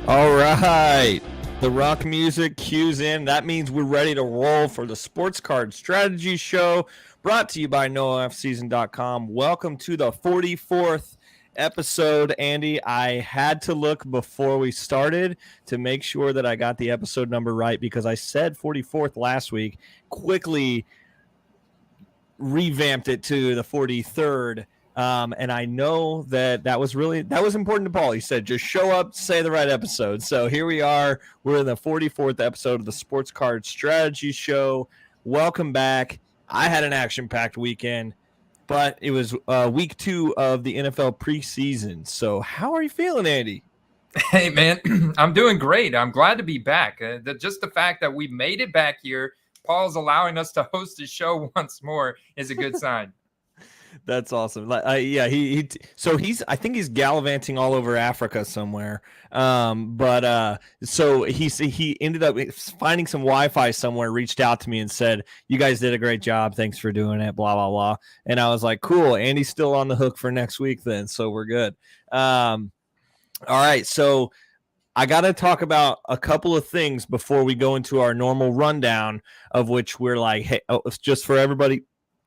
All right. The rock music cues in. That means we're ready to roll for the Sports Card Strategy Show, brought to you by NoFSeason.com. Welcome to the 44th episode, Andy. I had to look before we started to make sure that I got the episode number right because I said 44th last week, quickly revamped it to the 43rd. And I know that was important to Paul. He said, just show up, say the right episode. So here we are. We're in the 44th episode of the Sports Card Strategy Show. Welcome back. I had an action-packed weekend, but it was week 2 of the NFL preseason. So how are you feeling, Andy? Hey, man, I'm doing great. I'm glad to be back. Just the fact that we made it back here, Paul's allowing us to host the show once more is a good sign. That's awesome. Yeah, I think he's gallivanting all over Africa somewhere. So he ended up finding some Wi-Fi somewhere, reached out to me and said, "You guys did a great job. Thanks for doing it." Blah blah blah. And I was like, "Cool." Andy's still on the hook for next week, then, so we're good. All right, so I got to talk about a couple of things before we go into our normal rundown, of which we're like, hey, just for everybody.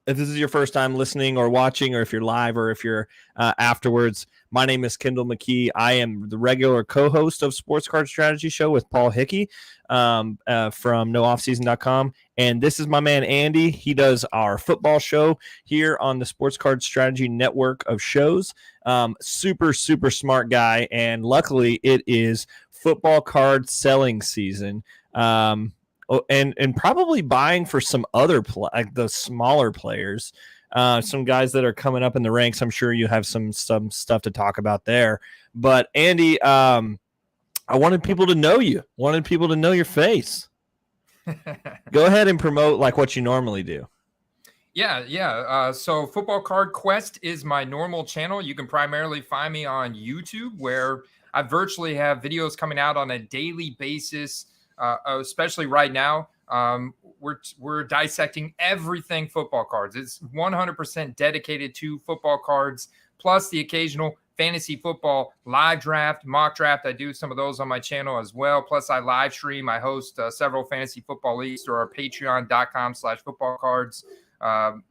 If this is your first time listening or watching, or if you're live, or if you're afterwards, my name is Kendall McKee. I am the regular co-host of Sports Card Strategy Show with Paul Hickey from NoOffSeason.com. And this is my man, Andy. He does our football show here on the Sports Card Strategy network of shows. Super, super smart guy. And luckily, it is football card selling season. And probably buying for some other like the smaller players, some guys that are coming up in the ranks. I'm sure you have some stuff to talk about there. But Andy, I wanted people to know you. Wanted people to know your face. Go ahead and promote like what you normally do. Yeah. So Football Card Quest is my normal channel. You can primarily find me on YouTube, where I virtually have videos coming out on a daily basis. Especially right now, we're dissecting everything football cards. It's 100% dedicated to football cards, plus the occasional fantasy football live draft, mock draft. I do some of those on my channel as well. Plus, I live stream. I host several fantasy football leagues through our patreon.com/footballcards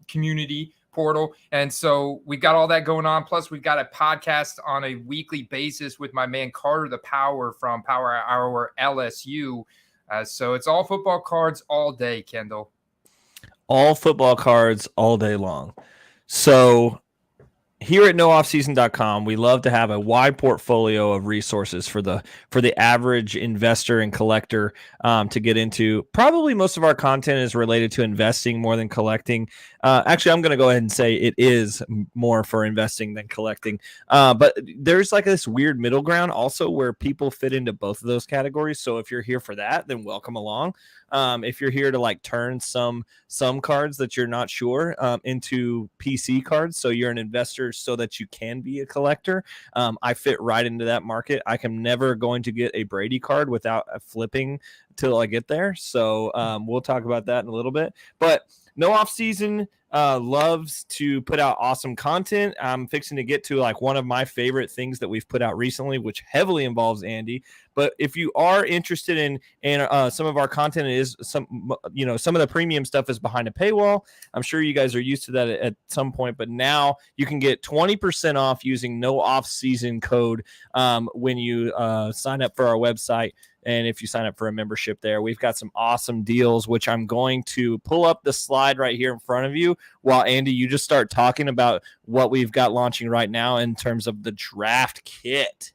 community portal. And so we've got all that going on. Plus, we've got a podcast on a weekly basis with my man Carter the Power from Power Hour LSU. So it's all football cards all day, Kendall. All football cards all day long. So here at NoOffSeason.com, we love to have a wide portfolio of resources for the average investor and collector to get into. Probably most of our content is related to investing more than collecting. Actually, I'm going to go ahead and say it is more for investing than collecting. But there's like this weird middle ground also where people fit into both of those categories. So if you're here for that, then welcome along. If you're here to like turn some cards that you're not sure into PC cards, so you're an investor so that you can be a collector, I fit right into that market. I am never going to get a Brady card without flipping till I get there. So we'll talk about that in a little bit. But No Off Season loves to put out awesome content. I'm fixing to get to like one of my favorite things that we've put out recently, which heavily involves Andy. But if you are interested in some of our content, is some of the premium stuff is behind a paywall. I'm sure you guys are used to that at some point, but now you can get 20% off using No Off Season code when you sign up for our website. And if you sign up for a membership there, we've got some awesome deals, which I'm going to pull up the slide right here in front of you while, Andy, you just start talking about what we've got launching right now in terms of the draft kit.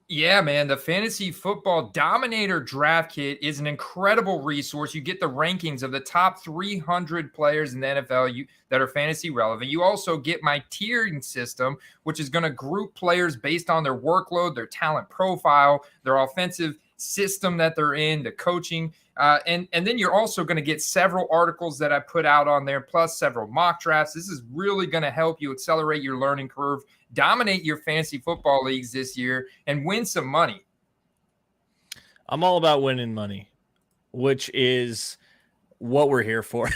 Yeah, man, the Fantasy Football Dominator Draft Kit is an incredible resource. You get the rankings of the top 300 players in the NFL that are fantasy relevant. You also get my tiering system, which is going to group players based on their workload, their talent profile, their offensive system that they're in, the coaching. And then you're also going to get several articles that I put out on there, plus several mock drafts. This is really going to help you accelerate your learning curve, dominate your fantasy football leagues this year, and win some money. I'm all about winning money, which is what we're here for.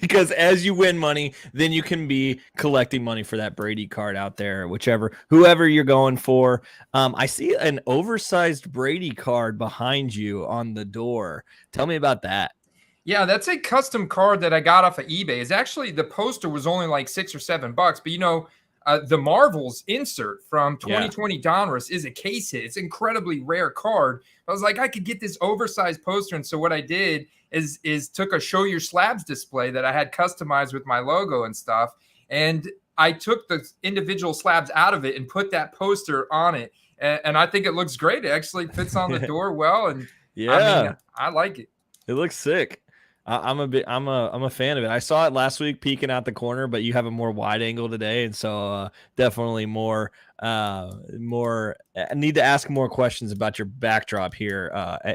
Because as you win money, then you can be collecting money for that Brady card out there, whoever you're going for. I see an oversized Brady card behind you on the door. Tell me about that. Yeah, that's a custom card that I got off of eBay. It's actually, the poster was only like $6 or $7, but the Marvels insert from 2020 Donruss is a case hit. It's an incredibly rare card. I was like, I could get this oversized poster. And so what I did is took a show your slabs display that I had customized with my logo and stuff. And I took the individual slabs out of it and put that poster on it. And I think it looks great. It actually fits on the door well. And I like it. It looks sick. I'm a fan of it. I saw it last week peeking out the corner, but you have a more wide angle today, and so definitely more. I need to ask more questions about your backdrop here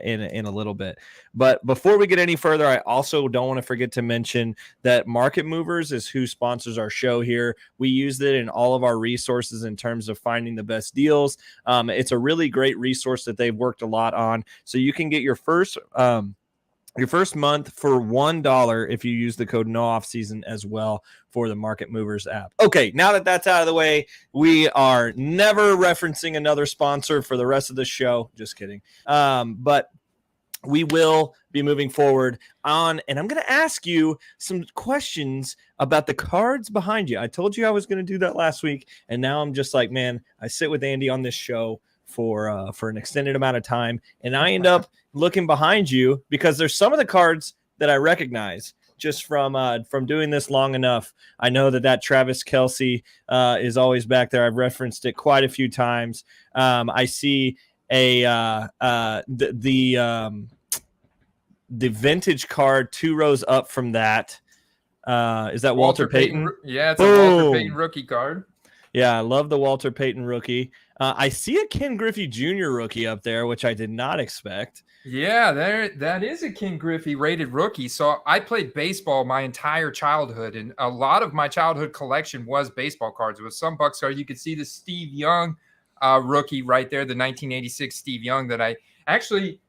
in a little bit. But before we get any further, I also don't want to forget to mention that Market Movers is who sponsors our show here. We use it in all of our resources in terms of finding the best deals. It's a really great resource that they've worked a lot on, so you can get your first month for $1 if you use the code NOOFFSEASON as well for the Market Movers app. Okay, now that that's out of the way, we are never referencing another sponsor for the rest of the show. Just kidding. But we will be moving forward on, and I'm going to ask you some questions about the cards behind you. I told you I was going to do that last week, and now I'm just like, man, I sit with Andy on this show for an extended amount of time, and I end up looking behind you because there's some of the cards that I recognize just from doing this long enough. I know that Travis Kelce is always back there. I've referenced it quite a few times. I see the vintage card 2 rows up from that. Is that Walter Payton? Yeah, it's a Walter Payton rookie card. Yeah, I love the Walter Payton rookie. I see a Ken Griffey Jr. rookie up there, which I did not expect. Yeah, that is a Ken Griffey rated rookie. So I played baseball my entire childhood, and a lot of my childhood collection was baseball cards. It was some Bucks cards. You could see the Steve Young rookie right there, the 1986 Steve Young that I actually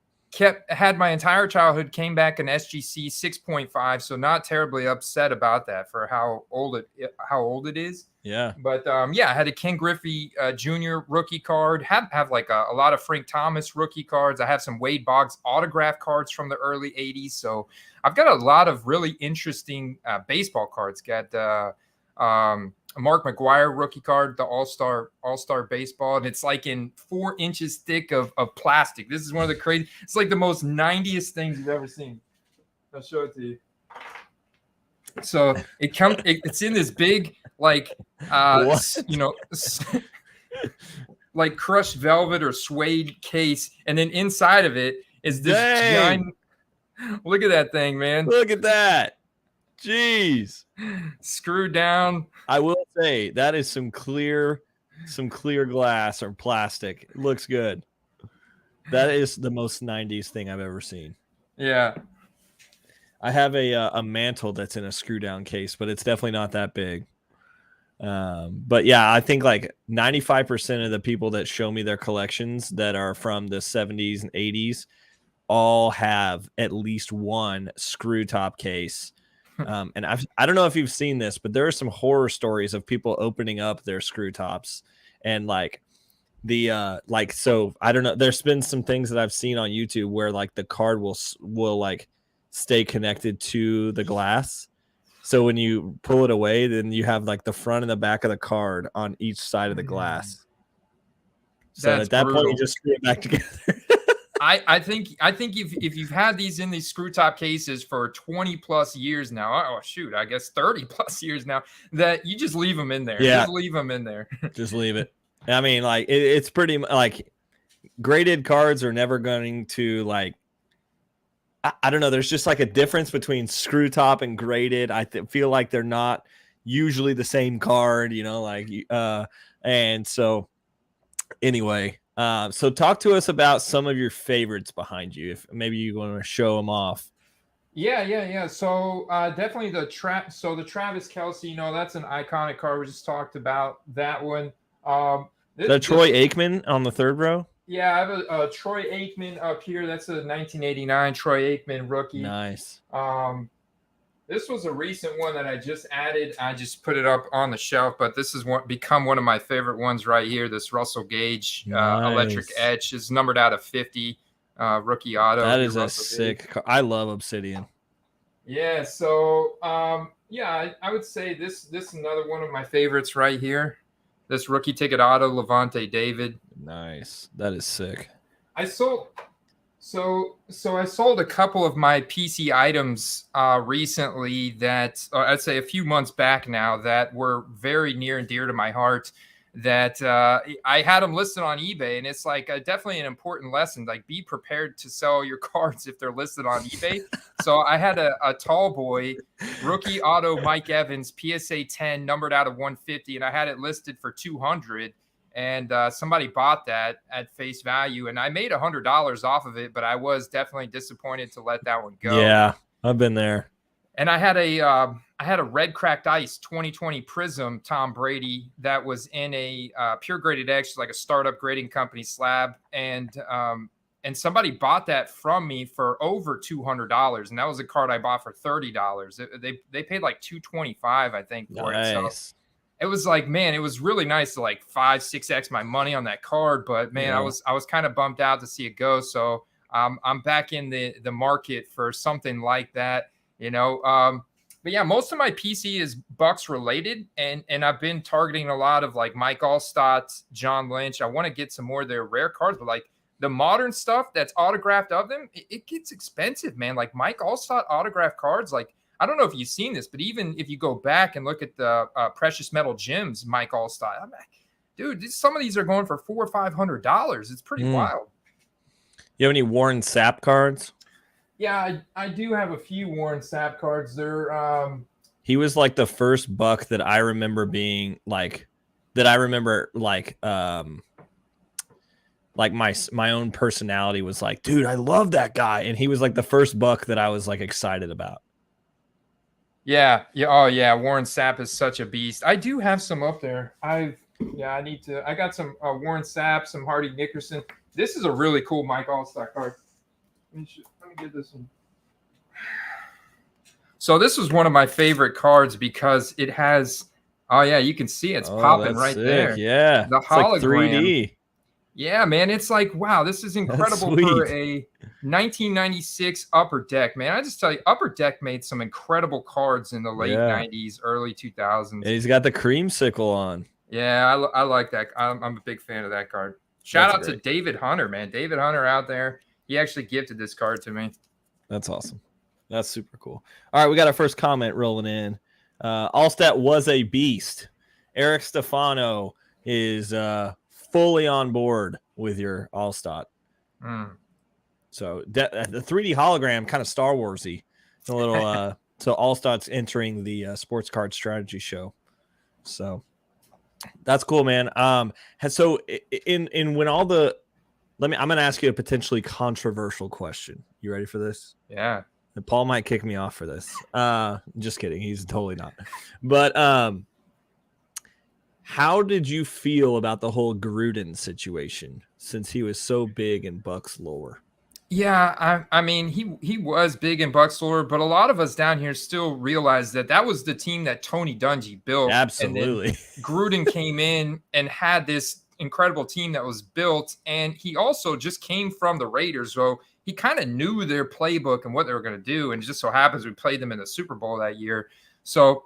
had my entire childhood, came back in SGC 6.5, so not terribly upset about that for how old it is. Yeah. But I had a Ken Griffey Jr. rookie card. Have like a lot of Frank Thomas rookie cards. I have some Wade Boggs autograph cards from the early 80s. So I've got a lot of really interesting baseball cards. Got a Mark McGwire rookie card, the All-Star baseball, and it's like in 4 inches thick of plastic. This is one of the crazy. It's like the most 90s things you've ever seen. I'll show it to you. So it's in this big like like crushed velvet or suede case, and then inside of it is this giant. Look at that thing, man! Look at that. Jeez. Screwed down. I will say that is some clear glass or plastic. It looks good. That is the most 90s thing I've ever seen. Yeah. I have a mantle that's in a screw down case, but it's definitely not that big. But yeah, I think like 95% of the people that show me their collections that are from the 70s and 80s all have at least one screw top case. And I don't know if you've seen this, but there are some horror stories of people opening up their screw tops and like so I don't know. There's been some things that I've seen on YouTube where like the card will like stay connected to the glass. So when you pull it away, then you have like the front and the back of the card on each side of the glass. So at that point, you just screw it back together. I think if you've had these in these screw top cases for 20 plus years now, I guess 30 plus years now, that you just leave them in there. Yeah. Just leave them in there. Just leave it. I mean, like it's pretty like graded cards are never going to like, I don't know. There's just like a difference between screw top and graded. I feel like they're not usually the same card, and so anyway, so talk to us about some of your favorites behind you. If maybe you want to show them off. Yeah. So definitely the Travis Kelce, that's an iconic card. We just talked about that one. The Troy Aikman on the third row. Yeah, I have a Troy Aikman up here. That's a 1989 Troy Aikman rookie. Nice. This was a recent one that I just added. I just put it up on the shelf, but this is become one of my favorite ones right here. This Russell Gage Electric Edge is numbered out of 50 rookie auto. That is a sick. I love Obsidian. Yeah. So, yeah, I would say this is another one of my favorites right here. This rookie ticket auto, Levante David. Nice. That is sick. I sold a couple of my PC items recently that I'd say a few months back now that were very near and dear to my heart. That I had them listed on eBay, and it's like definitely an important lesson. Like, be prepared to sell your cards if they're listed on eBay. So I had a tall boy rookie auto Mike Evans PSA 10 numbered out of 150, and I had it listed for 200. And somebody bought that at face value, and I made $100 off of it, but I was definitely disappointed to let that one go. Yeah, I've been there. And I had a red cracked ice 2020 Prism Tom Brady that was in a pure graded X, like a startup grading company slab, and somebody bought that from me for over $200, and that was a card I bought for $30. They paid like $225, I think, for it. So it was like, man, it was really nice to like 5-6x my money on that card, but man, yeah. I was kind of bummed out to see it go. So I'm back in the market for something like that, you know. But yeah, most of my PC is Bucks related, and I've been targeting a lot of like Mike Allstott, John Lynch. I want to get some more of their rare cards, but like the modern stuff that's autographed of them, it gets expensive, man. Like Mike Allstott autographed cards, like, I don't know if you've seen this, but even if you go back and look at the precious metal gems, Mike Allstott, I'm like, dude, some of these are going for $400 or $500. It's pretty wild. You have any Warren Sapp cards? Yeah, I do have a few Warren Sapp cards. They're he was like the first Buck that I remember being like my own personality was like, dude, I love that guy, and he was like the first Buck that I was like excited about. Yeah. Oh yeah. Warren Sapp is such a beast. I do have some up there. I got some Warren Sapp, some Hardy Nickerson. This is a really cool Mike Allstott card. Let me get this one. So this was one of my favorite cards because it has, oh yeah, you can see it's popping right sick. There. Yeah. The hologram. Like 3D. Yeah, man. It's like, wow, this is incredible for a 1996 Upper Deck, man. I just tell you, Upper Deck made some incredible cards in the late 90s, early 2000s. And he's got the creamsicle on. Yeah, I like that. I'm a big fan of that card. Shout out to David Hunter, man. David Hunter out there. He actually gifted this card to me. That's awesome. That's super cool. All right, we got our first comment rolling in. Allstott was a beast. Eric Stefano is fully on board with your Allstott. So the 3D hologram, kind of Star Warsy. A little. So Allstott's entering the Sports Card Strategy show. So that's cool, man. So in when all the, I'm going to ask you a potentially controversial question. You ready for this? Yeah. And Paul might kick me off for this. Just kidding. He's totally not. But how did you feel about the whole Gruden situation since he was so big in Bucks lore? Yeah, I mean, he was big in Bucks lore, but a lot of us down here still realize that was the team that Tony Dungy built. Absolutely. And then Gruden came in and had this incredible team that was built, and he also just came from the Raiders, so he kind of knew their playbook and what they were going to do, and it just so happens we played them in the Super Bowl that year. So,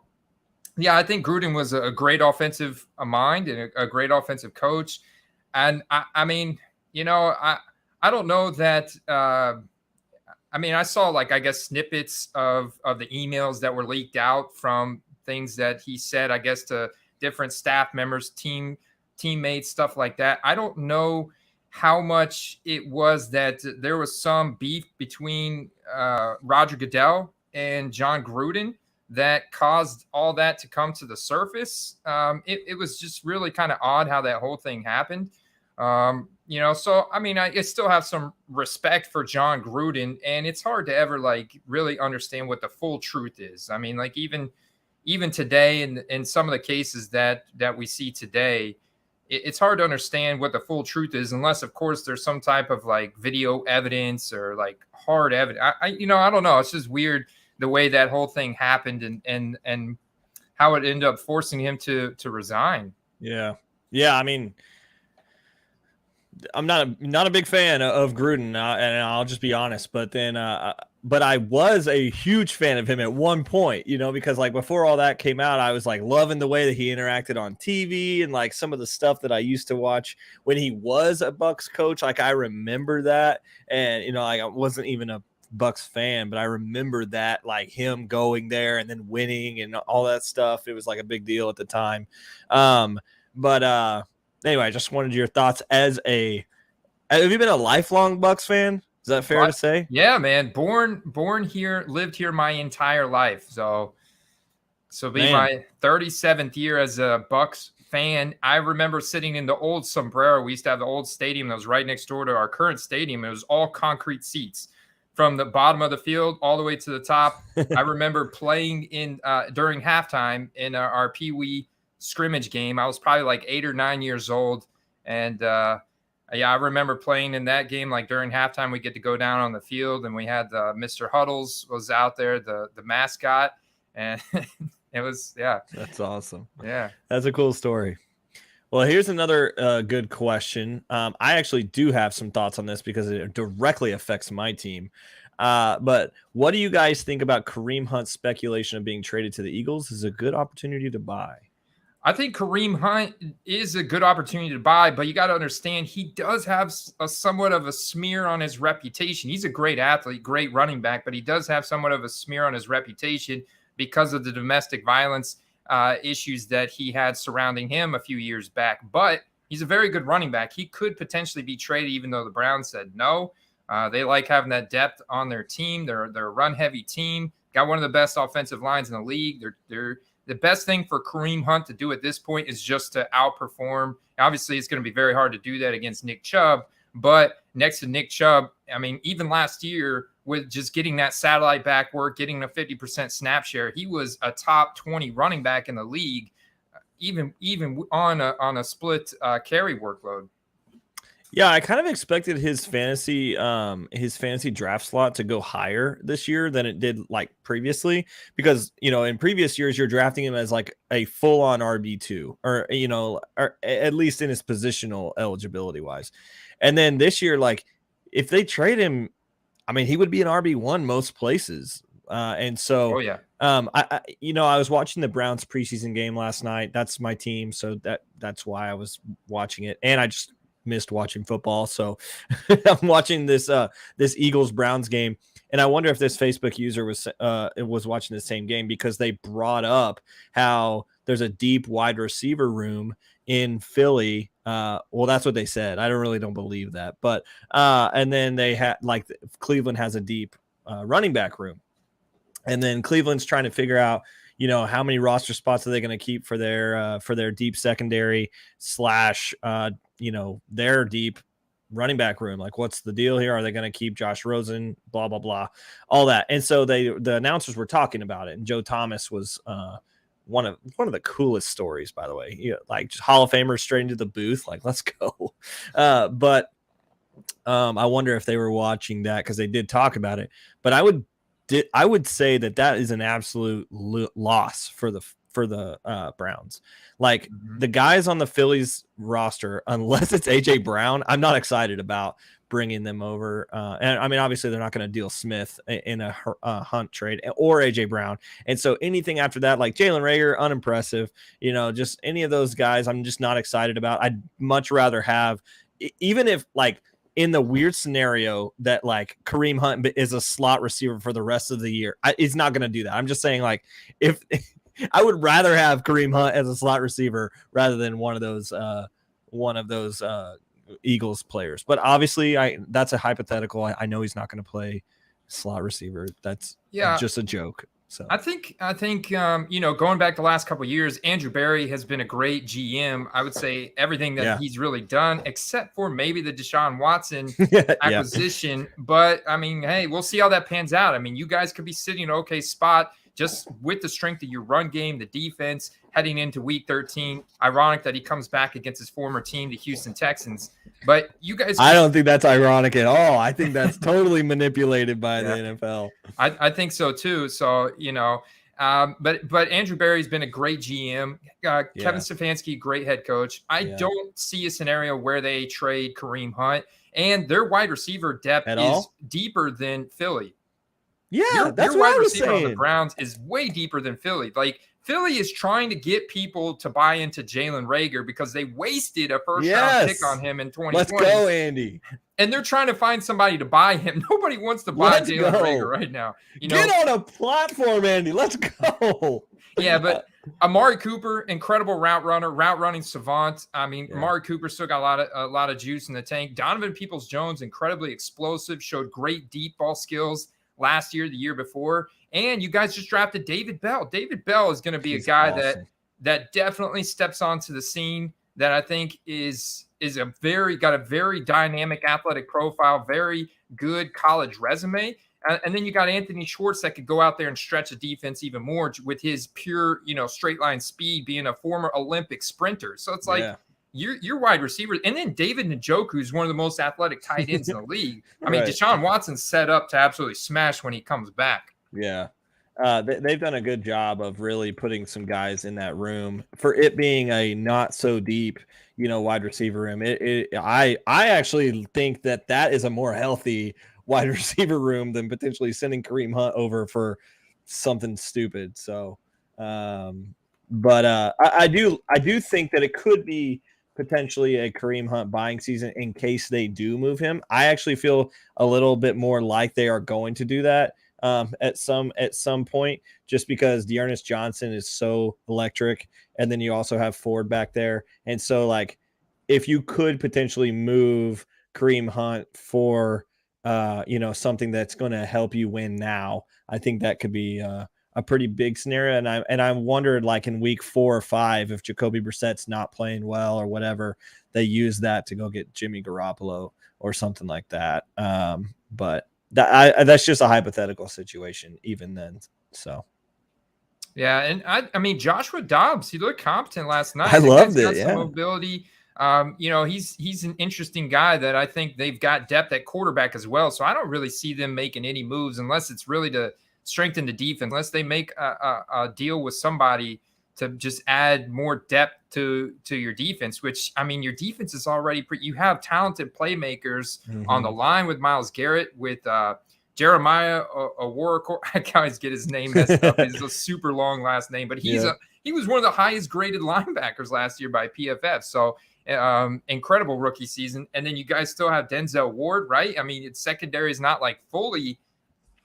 yeah, I think Gruden was a great offensive mind and a great offensive coach. And, I mean, you know, I don't know that I mean, I saw, like, I guess, snippets of the emails that were leaked out from things that he said, I guess, to different staff members, teammates, stuff like that. I don't know how much it was that there was some beef between Roger Goodell and John Gruden that caused all that to come to the surface. It was just really kind of odd how that whole thing happened. You know, so, I mean, I still have some respect for John Gruden, and it's hard to ever, like, really understand what the full truth is. I mean, like, even today in some of the cases that we see today, it's hard to understand what the full truth is unless, of course, there's some type of, like, video evidence or, like, hard evidence. I don't know. It's just weird the way that whole thing happened and how it ended up forcing him to resign. Yeah. I mean, I'm not a big fan of Gruden, and I'll just be honest. But then, but I was a huge fan of him at one point, because like before all that came out, I was like loving the way that he interacted on TV and like some of the stuff that I used to watch when he was a Bucks coach. Like I remember that, and like I wasn't even a Bucks fan, but I remember that, like him going there and then winning and all that stuff. It was like a big deal at the time. But anyway, I just wanted your thoughts have you been a lifelong Bucks fan? Is that fair to say? Yeah, man. Born here, lived here my entire life. So my 37th year as a Bucks fan. I remember sitting in the old Sombrero. We used to have the old stadium that was right next door to our current stadium. It was all concrete seats from the bottom of the field all the way to the top. I remember playing in during halftime in our Pee Wee scrimmage game. I was probably like 8 or 9 years old, and I remember playing in that game. Like during halftime, we get to go down on the field, and we had Mr. Huddles was out there, the mascot, and it was That's awesome. Yeah, that's a cool story. Well, here's another good question. I actually do have some thoughts on this because it directly affects my team. But what do you guys think about Kareem Hunt's speculation of being traded to the Eagles? Is a good opportunity to buy? I think Kareem Hunt is a good opportunity to buy, but you got to understand he does have a somewhat of a smear on his reputation. He's a great athlete, great running back, but he does have somewhat of a smear on his reputation because of the domestic violence issues that he had surrounding him a few years back. But he's a very good running back. He could potentially be traded, even though the Browns said no. They like having that depth on their team. They're a run-heavy team. Got one of the best offensive lines in the league. They're the best thing for Kareem Hunt to do at this point is just to outperform. Obviously, it's going to be very hard to do that against Nick Chubb. But next to Nick Chubb, I mean, even last year with just getting that satellite back work, getting a 50% snap share, he was a top 20 running back in the league, even on a split carry workload. Yeah, I kind of expected his fantasy draft slot to go higher this year than it did like previously, because in previous years you're drafting him as like a full-on RB2 or or at least in his positional eligibility wise. And then this year, like if they trade him, I mean, he would be an RB1 most places. And so I was watching the Browns preseason game last night. That's my team, so that's why I was watching it, and I just missed watching football, so I'm watching this Eagles Browns game, and I wonder if this Facebook user was watching the same game, because they brought up how there's a deep wide receiver room in Philly. Well, that's what they said. I don't believe that, but and then they had like Cleveland has a deep running back room, and then Cleveland's trying to figure out how many roster spots are they going to keep for their deep secondary / their deep running back room. Like, what's the deal here? Are they going to keep Josh Rosen? Blah, blah, blah, all that. And so the announcers were talking about it. And Joe Thomas was one of the coolest stories, by the way. Like just Hall of Famer straight into the booth. Like, let's go. But I wonder if they were watching that, because they did talk about it. But I would say that is an absolute loss for the Browns. Like the guys on the Phillies roster, unless it's AJ Brown, I'm not excited about bringing them over. And I mean, obviously they're not going to deal Smith in a Hunt trade or AJ Brown. And so anything after that, like Jalen Reagor, unimpressive, just any of those guys, I'm just not excited about. I'd much rather have, even if like in the weird scenario that like Kareem Hunt is a slot receiver for the rest of the year, he's not going to do that. I'm just saying, like, if I would rather have Kareem Hunt as a slot receiver rather than one of those Eagles players. But obviously that's a hypothetical. I know he's not going to play slot receiver. That's just a joke. So I think going back the last couple of years, Andrew Berry has been a great GM. I would say everything that he's really done, except for maybe the Deshaun Watson acquisition. But I mean, hey, we'll see how that pans out. I mean, you guys could be sitting in an okay spot. just with the strength of your run game, the defense heading into week 13. Ironic that he comes back against his former team, the Houston Texans. But you guys, I don't think that's ironic at all. I think that's totally manipulated by the NFL. I think so too. So, but Andrew Berry's been a great GM. Kevin Stefanski, great head coach. I don't see a scenario where they trade Kareem Hunt, and their wide receiver depth is deeper than Philly. Yeah, your wide receiver on the Browns is way deeper than Philly. Like, Philly is trying to get people to buy into Jalen Reagor because they wasted a first-round pick on him in 2020. Let's go, Andy. And they're trying to find somebody to buy him. Nobody wants to buy Jalen Reagor right now. Get on a platform, Andy. Let's go. Yeah, but Amari Cooper, incredible route running savant. I mean, Amari Cooper still got a lot of juice in the tank. Donovan Peoples-Jones, incredibly explosive, showed great deep ball skills last year, the year before. And you guys just drafted David Bell. David Bell is going to be a guy that definitely steps onto the scene, that I think is got a very dynamic athletic profile, very good college resume. And then you got Anthony Schwartz that could go out there and stretch the defense even more with his pure, straight line speed, being a former Olympic sprinter. So it's like your wide receiver. And then David Njoku is one of the most athletic tight ends in the league. I mean, Deshaun Watson's set up to absolutely smash when he comes back. Yeah. They've done a good job of really putting some guys in that room for it being a not so deep, wide receiver room. I actually think that is a more healthy wide receiver room than potentially sending Kareem Hunt over for something stupid. So, but I do think that it could be potentially a Kareem Hunt buying season in case they do move him. I actually feel a little bit more like they are going to do that. At some point, just because Dearness Johnson is so electric, and then you also have Ford back there, and so like if you could potentially move Kareem Hunt for something that's going to help you win now, I think that could be a pretty big scenario. And I wondered, like in week 4 or 5, if Jacoby Brissett's not playing well or whatever, they use that to go get Jimmy Garoppolo or something like that. But that's just a hypothetical situation even then. So, yeah. And I mean, Joshua Dobbs, he looked competent last night. I loved it. Yeah. Some mobility. He's an interesting guy that I think they've got depth at quarterback as well. So I don't really see them making any moves unless it's really to strengthen the defense, unless they make a deal with somebody to just add more depth to your defense, which, I mean, your defense is already you have talented playmakers on the line with Myles Garrett, with Jeremiah Oworafor. I always get his name messed up. It's a super long last name, but he was one of the highest graded linebackers last year by PFF. So incredible rookie season. And then you guys still have Denzel Ward, right? I mean, its secondary is not like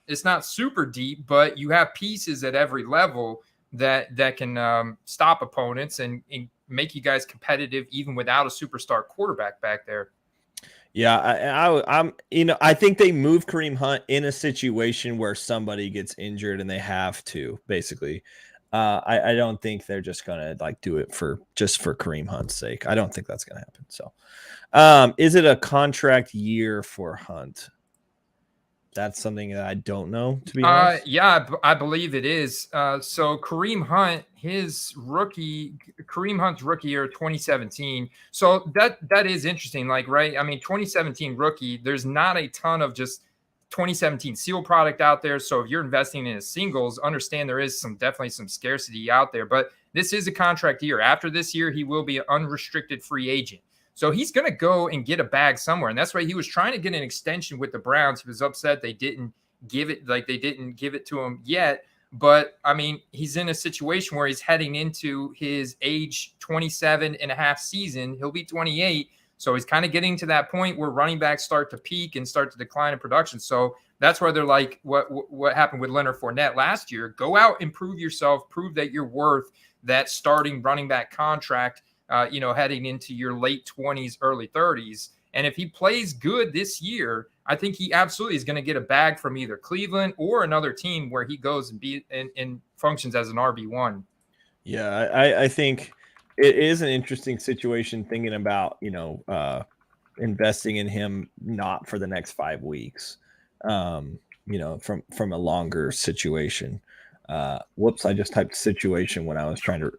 it's not super deep, but you have pieces at every level that can stop opponents and make you guys competitive even without a superstar quarterback back there. Yeah, I think they move Kareem Hunt in a situation where somebody gets injured and they have to, basically. I don't think they're just gonna like do it for Kareem Hunt's sake. I don't think that's gonna happen. So, is it a contract year for Hunt? That's something that I don't know, to be honest. Yeah, I believe it is. So Kareem Hunt's rookie year, 2017. So that is interesting. Like, right? I mean, 2017 rookie, there's not a ton of just 2017 seal product out there. So if you're investing in a singles, understand there is definitely some scarcity out there. But this is a contract year. After this year, he will be an unrestricted free agent. So he's going to go and get a bag somewhere. And that's why he was trying to get an extension with the Browns. He was upset they didn't give it to him yet. But, I mean, he's in a situation where he's heading into his age 27 and a half season. He'll be 28. So he's kind of getting to that point where running backs start to peak and start to decline in production. So that's where they're like what happened with Leonard Fournette last year. Go out and prove yourself, prove that you're worth that starting running back contract, heading into your late 20s, early 30s. And if he plays good this year, I think he absolutely is going to get a bag from either Cleveland or another team where he goes and functions as an RB1. Yeah, I think it is an interesting situation thinking about, investing in him not for the next 5 weeks, from a longer situation. Whoops, I just typed situation when I was trying to.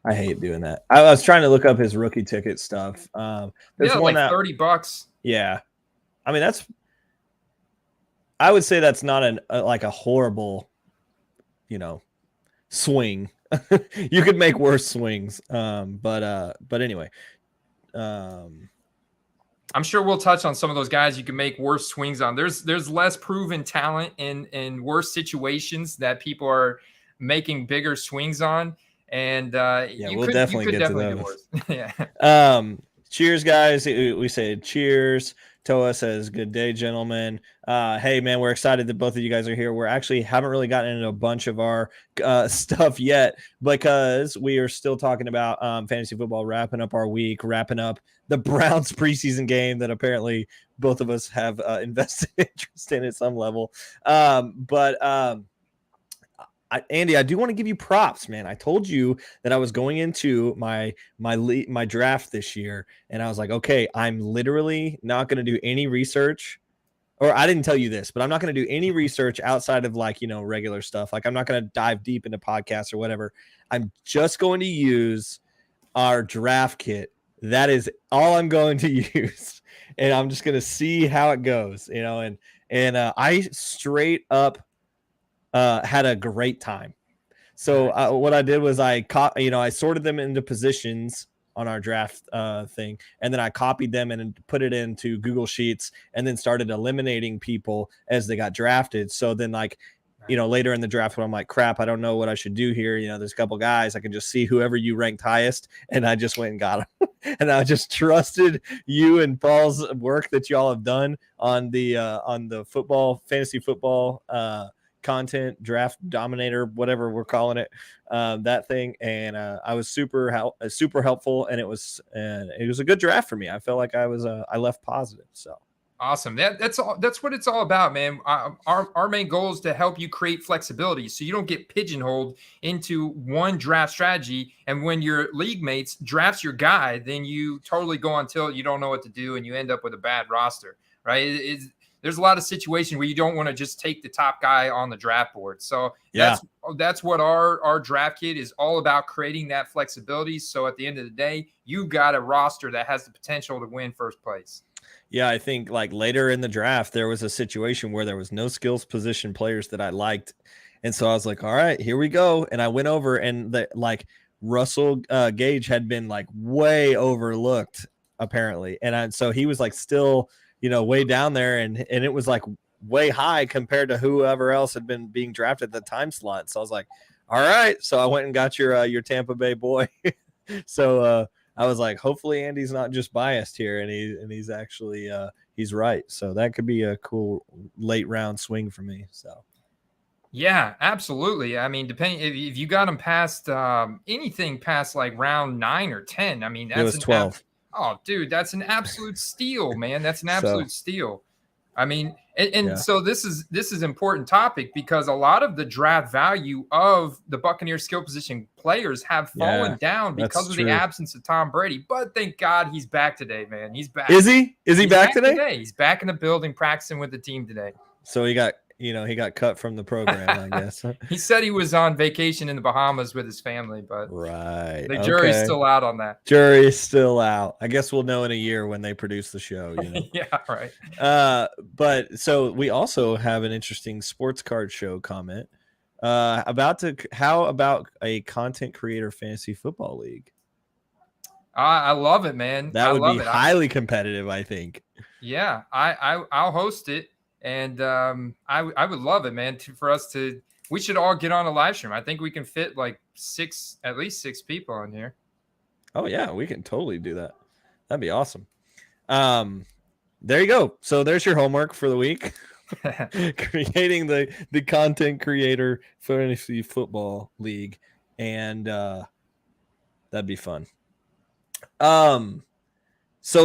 I hate doing that. I was trying to look up his rookie ticket stuff. There's one like that $30. yeah, I mean I would say that's not like a horrible, swing. You could make worse swings. But anyway, I'm sure we'll touch on some of those guys you can make worse swings on. There's less proven talent in worse situations that people are making bigger swings on. And we'll definitely get to those. Do worse. Yeah. Cheers, guys. We say cheers. Toa says, good day, gentlemen. Hey, man, we're excited that both of you guys are here. We're actually haven't really gotten into a bunch of our stuff yet because we are still talking about fantasy football, wrapping up our week, wrapping up the Browns preseason game that apparently both of us have invested interest in at some level. Andy, I do want to give you props, man. I told you that I was going into my draft this year, and I was like, okay, I'm literally not going to do any research. Or I didn't tell you this, but I'm not going to do any research outside of regular stuff. Like I'm not going to dive deep into podcasts or whatever. I'm just going to use our draft kit. That is all I'm going to use, and I'm just going to see how it goes. And I straight up had a great time. So what I did was I sorted them into positions on our draft thing, and then I copied them and put it into Google Sheets, and then started eliminating people as they got drafted. So then later in the draft when I'm like, crap, I don't know what I should do here. There's a couple guys I can just see whoever you ranked highest, and I just went and got them. And I just trusted you and Paul's work that y'all have done on the fantasy football content draft Dominator, whatever we're calling it, that thing. And I was super helpful, and it was a good draft for me. I felt like I left positive. So awesome. That's what it's all about, man. Our main goal is to help you create flexibility so you don't get pigeonholed into one draft strategy. And when your league mates drafts your guy, then you totally go on tilt. You don't know what to do, and you end up with a bad roster, right? There's a lot of situations where you don't want to just take the top guy on the draft board. So that's what our draft kit is all about, creating that flexibility. So at the end of the day, you got a roster that has the potential to win first place. Yeah, I think later in the draft, there was a situation where there was no skills position players that I liked. And so I was like, all right, here we go. And I went over, and Russell Gage had been way overlooked apparently. And so he was still, way down there, and it was way high compared to whoever else had been being drafted at the time slot. So I was like, all right. So I went and got your Tampa Bay boy. So I was like, hopefully Andy's not just biased here, and he's actually he's right. So that could be a cool late round swing for me. So yeah, absolutely. I mean, depending if you got him past anything past round 9 or 10, I mean, that's 12. Oh, dude, that's an absolute steal, man. That's an absolute steal. I mean, so this is important topic because a lot of the draft value of the Buccaneers skill position players have fallen down because of the absence of Tom Brady. But thank God he's back today, man. He's back. Is he? Is he back today? He's back in the building practicing with the team today. So he got cut from the program, I guess. He said he was on vacation in the Bahamas with his family, but right. The jury's still out on that. Jury's still out. I guess we'll know in a year when they produce the show. Yeah, right. But so we also have an interesting sports card show comment how about a content creator fantasy football league? I love it, man. That would be highly competitive, I think. Yeah, I'll host it. And I would love it, man, we should all get on a live stream. I think we can fit at least six people on here. Oh, yeah, we can totally do that. That'd be awesome. There you go. So there's your homework for the week. Creating the content creator fantasy football league. And that'd be fun. So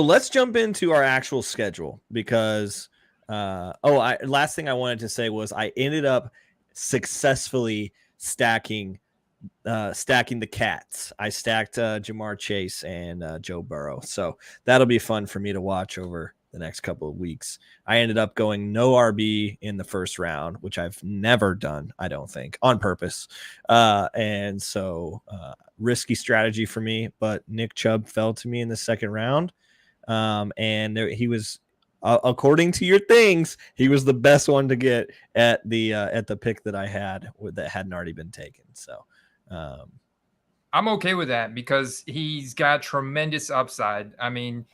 let's jump into our actual schedule because last thing I wanted to say was I ended up successfully stacking the cats. I stacked Jamar Chase and Joe Burrow. So that'll be fun for me to watch over the next couple of weeks. I ended up going no RB in the first round, which I've never done, I don't think, on purpose. And so risky strategy for me, but Nick Chubb fell to me in the second round. And he was, according to your things, he was the best one to get at the pick that I had that hadn't already been taken. So I'm okay with that because he's got tremendous upside. I mean,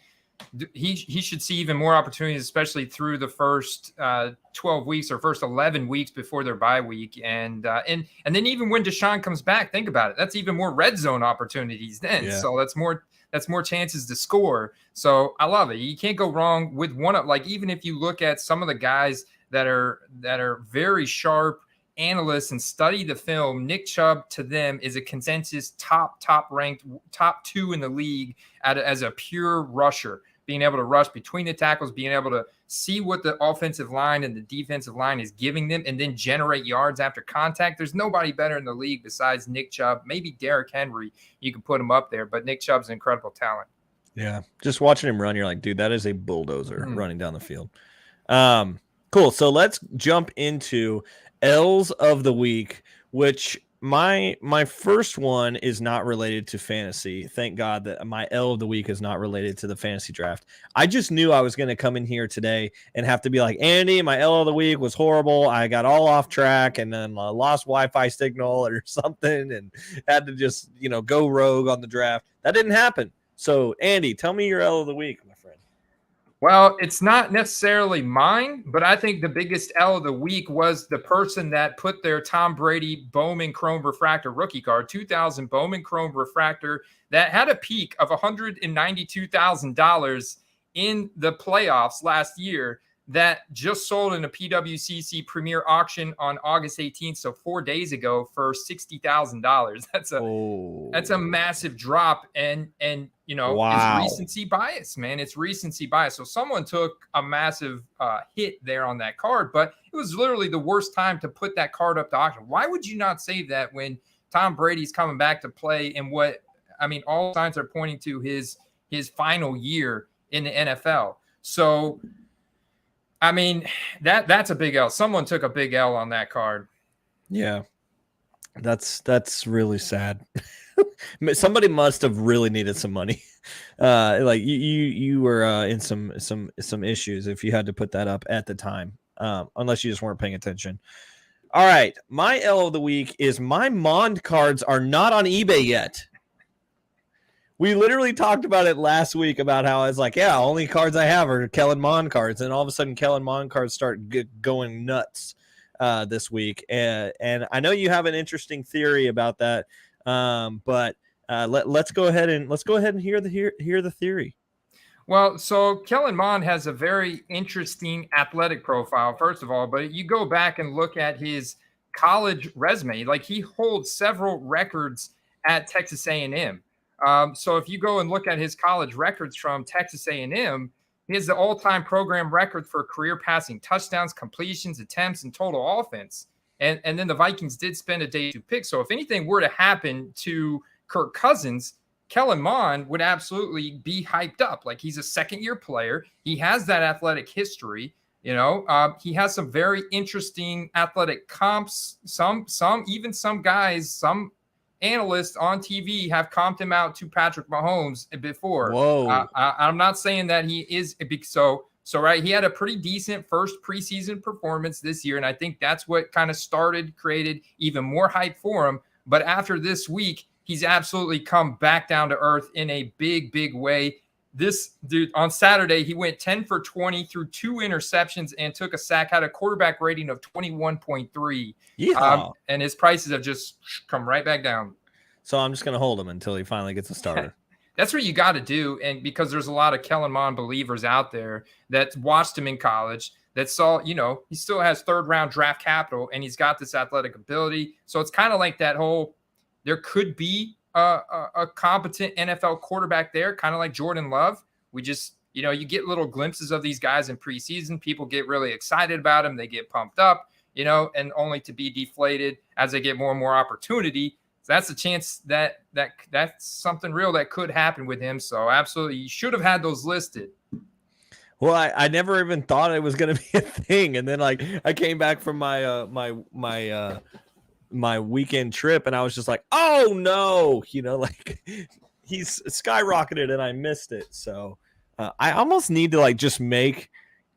he should see even more opportunities, especially through the first 12 weeks or first 11 weeks before their bye week. And then even when Deshaun comes back, think about it. That's even more red zone opportunities then. Yeah. So that's more chances to score. So I love it. You can't go wrong with one of, like, even if you look at some of the guys that are very sharp analysts and study the film, Nick Chubb to them is a consensus top ranked, top 2 in the league as a pure rusher, being able to rush between the tackles, being able to see what the offensive line and the defensive line is giving them, and then generate yards after contact. There's nobody better in the league besides Nick Chubb. Maybe Derrick Henry, you can put him up there, but Nick Chubb's an incredible talent. Yeah, just watching him run, you're like, dude, that is a bulldozer running down the field. Cool. So let's jump into Elves of the week, which my first one is not related to fantasy. Thank God that my L of the week is not related to the fantasy draft. I just knew I was going to come in here today and have to be like, Andy, my L of the week was horrible. I got all off track and then lost Wi-Fi signal or something and had to just, go rogue on the draft. That didn't happen. So Andy, tell me your L of the week, my friend. Well, it's not necessarily mine, but I think the biggest L of the week was the person that put their Tom Brady Bowman Chrome Refractor rookie card, 2000 Bowman Chrome Refractor, that had a peak of $192,000 in the playoffs last year, that just sold in a PWCC Premier auction on August 18th, so 4 days ago, for $60,000. That's a massive drop, and wow. It's recency bias, man. It's recency bias. So someone took a massive hit there on that card, but it was literally the worst time to put that card up to auction. Why would you not save that when Tom Brady's coming back to play in all signs are pointing to his final year in the NFL? So I mean, that's a big L. Someone took a big L on that card. Yeah, that's really sad. Somebody must have really needed some money. Like you were in some issues if you had to put that up at the time, unless you just weren't paying attention. All right, my L of the week is my Mond cards are not on eBay yet. We literally talked about it last week about how it's like, yeah, only cards I have are Kellen Mond cards. And all of a sudden, Kellen Mond cards start going nuts this week. And I know you have an interesting theory about that, but let's go ahead and hear the theory. Well, so Kellen Mond has a very interesting athletic profile, first of all, but you go back and look at his college resume, like he holds several records at Texas A&M. So if you go and look at his college records from Texas A&M, he has the all-time program record for career passing touchdowns, completions, attempts, and total offense. And then the Vikings did spend a day 2 pick. So if anything were to happen to Kirk Cousins, Kellen Mond would absolutely be hyped up. Like, he's a second-year player. He has that athletic history. He has some very interesting athletic comps. Some analysts on TV have comped him out to Patrick Mahomes before. Whoa! I'm not saying that he is so right. He had a pretty decent first preseason performance this year, and I think that's what kind of created even more hype for him. But after this week, he's absolutely come back down to earth in a big, big way. This dude on Saturday, he went 10 for 20, threw 2 interceptions, and took a sack, had a quarterback rating of 21.3. And his prices have just come right back down. So I'm just going to hold him until he finally gets a starter. That's what you got to do. And because there's a lot of Kellen Mond believers out there that watched him in college, that saw, he still has 3rd-round draft capital, and he's got this athletic ability. So it's kind of like that whole, there could be a competent NFL quarterback there, kind of like Jordan Love. We just, you get little glimpses of these guys in preseason. People get really excited about them. They get pumped up, and only to be deflated as they get more and more opportunity. So that's a chance that's something real that could happen with him. So absolutely, you should have had those listed. Well, I never even thought it was gonna be a thing, and then like I came back from my my weekend trip, and I was just like, oh no, like he's skyrocketed, and I missed it. So I almost need to like just make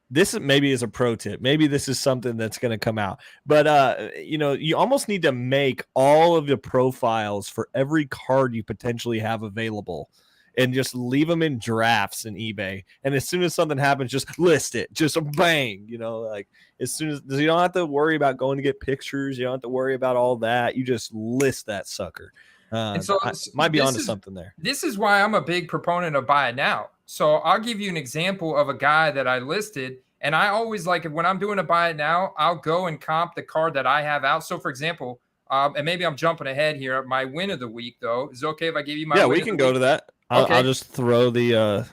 this maybe as a pro tip. Maybe this is something that's going to come out, but you almost need to make all of the profiles for every card you potentially have available and just leave them in drafts in eBay. And as soon as something happens, just list it, just bang, like as soon as you don't have to worry about going to get pictures. You don't have to worry about all that. You just list that sucker. And so I might be onto something there. This is why I'm a big proponent of buy it now. So I'll give you an example of a guy that I listed. And I always like it when I'm doing a buy it now, I'll go and comp the card that I have out. So for example, and maybe I'm jumping ahead here. My win of the week, though, is it okay if I give you my? Yeah, win we of can the go week? to that. I'll just throw the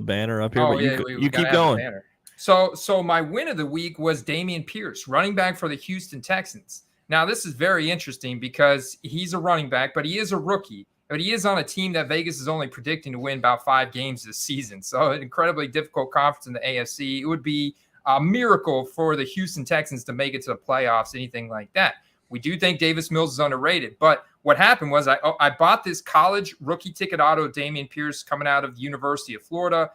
banner up here. Oh, but yeah, you keep going. So my win of the week was Damian Pierce, running back for the Houston Texans. Now, this is very interesting because he's a running back, but he is a rookie. But he is on a team that Vegas is only predicting to win about 5 games this season. So an incredibly difficult conference in the AFC. It would be a miracle for the Houston Texans to make it to the playoffs, anything like that. We do think Davis Mills is underrated. But what happened was I bought this college rookie ticket auto, Damian Pierce, coming out of the University of Florida.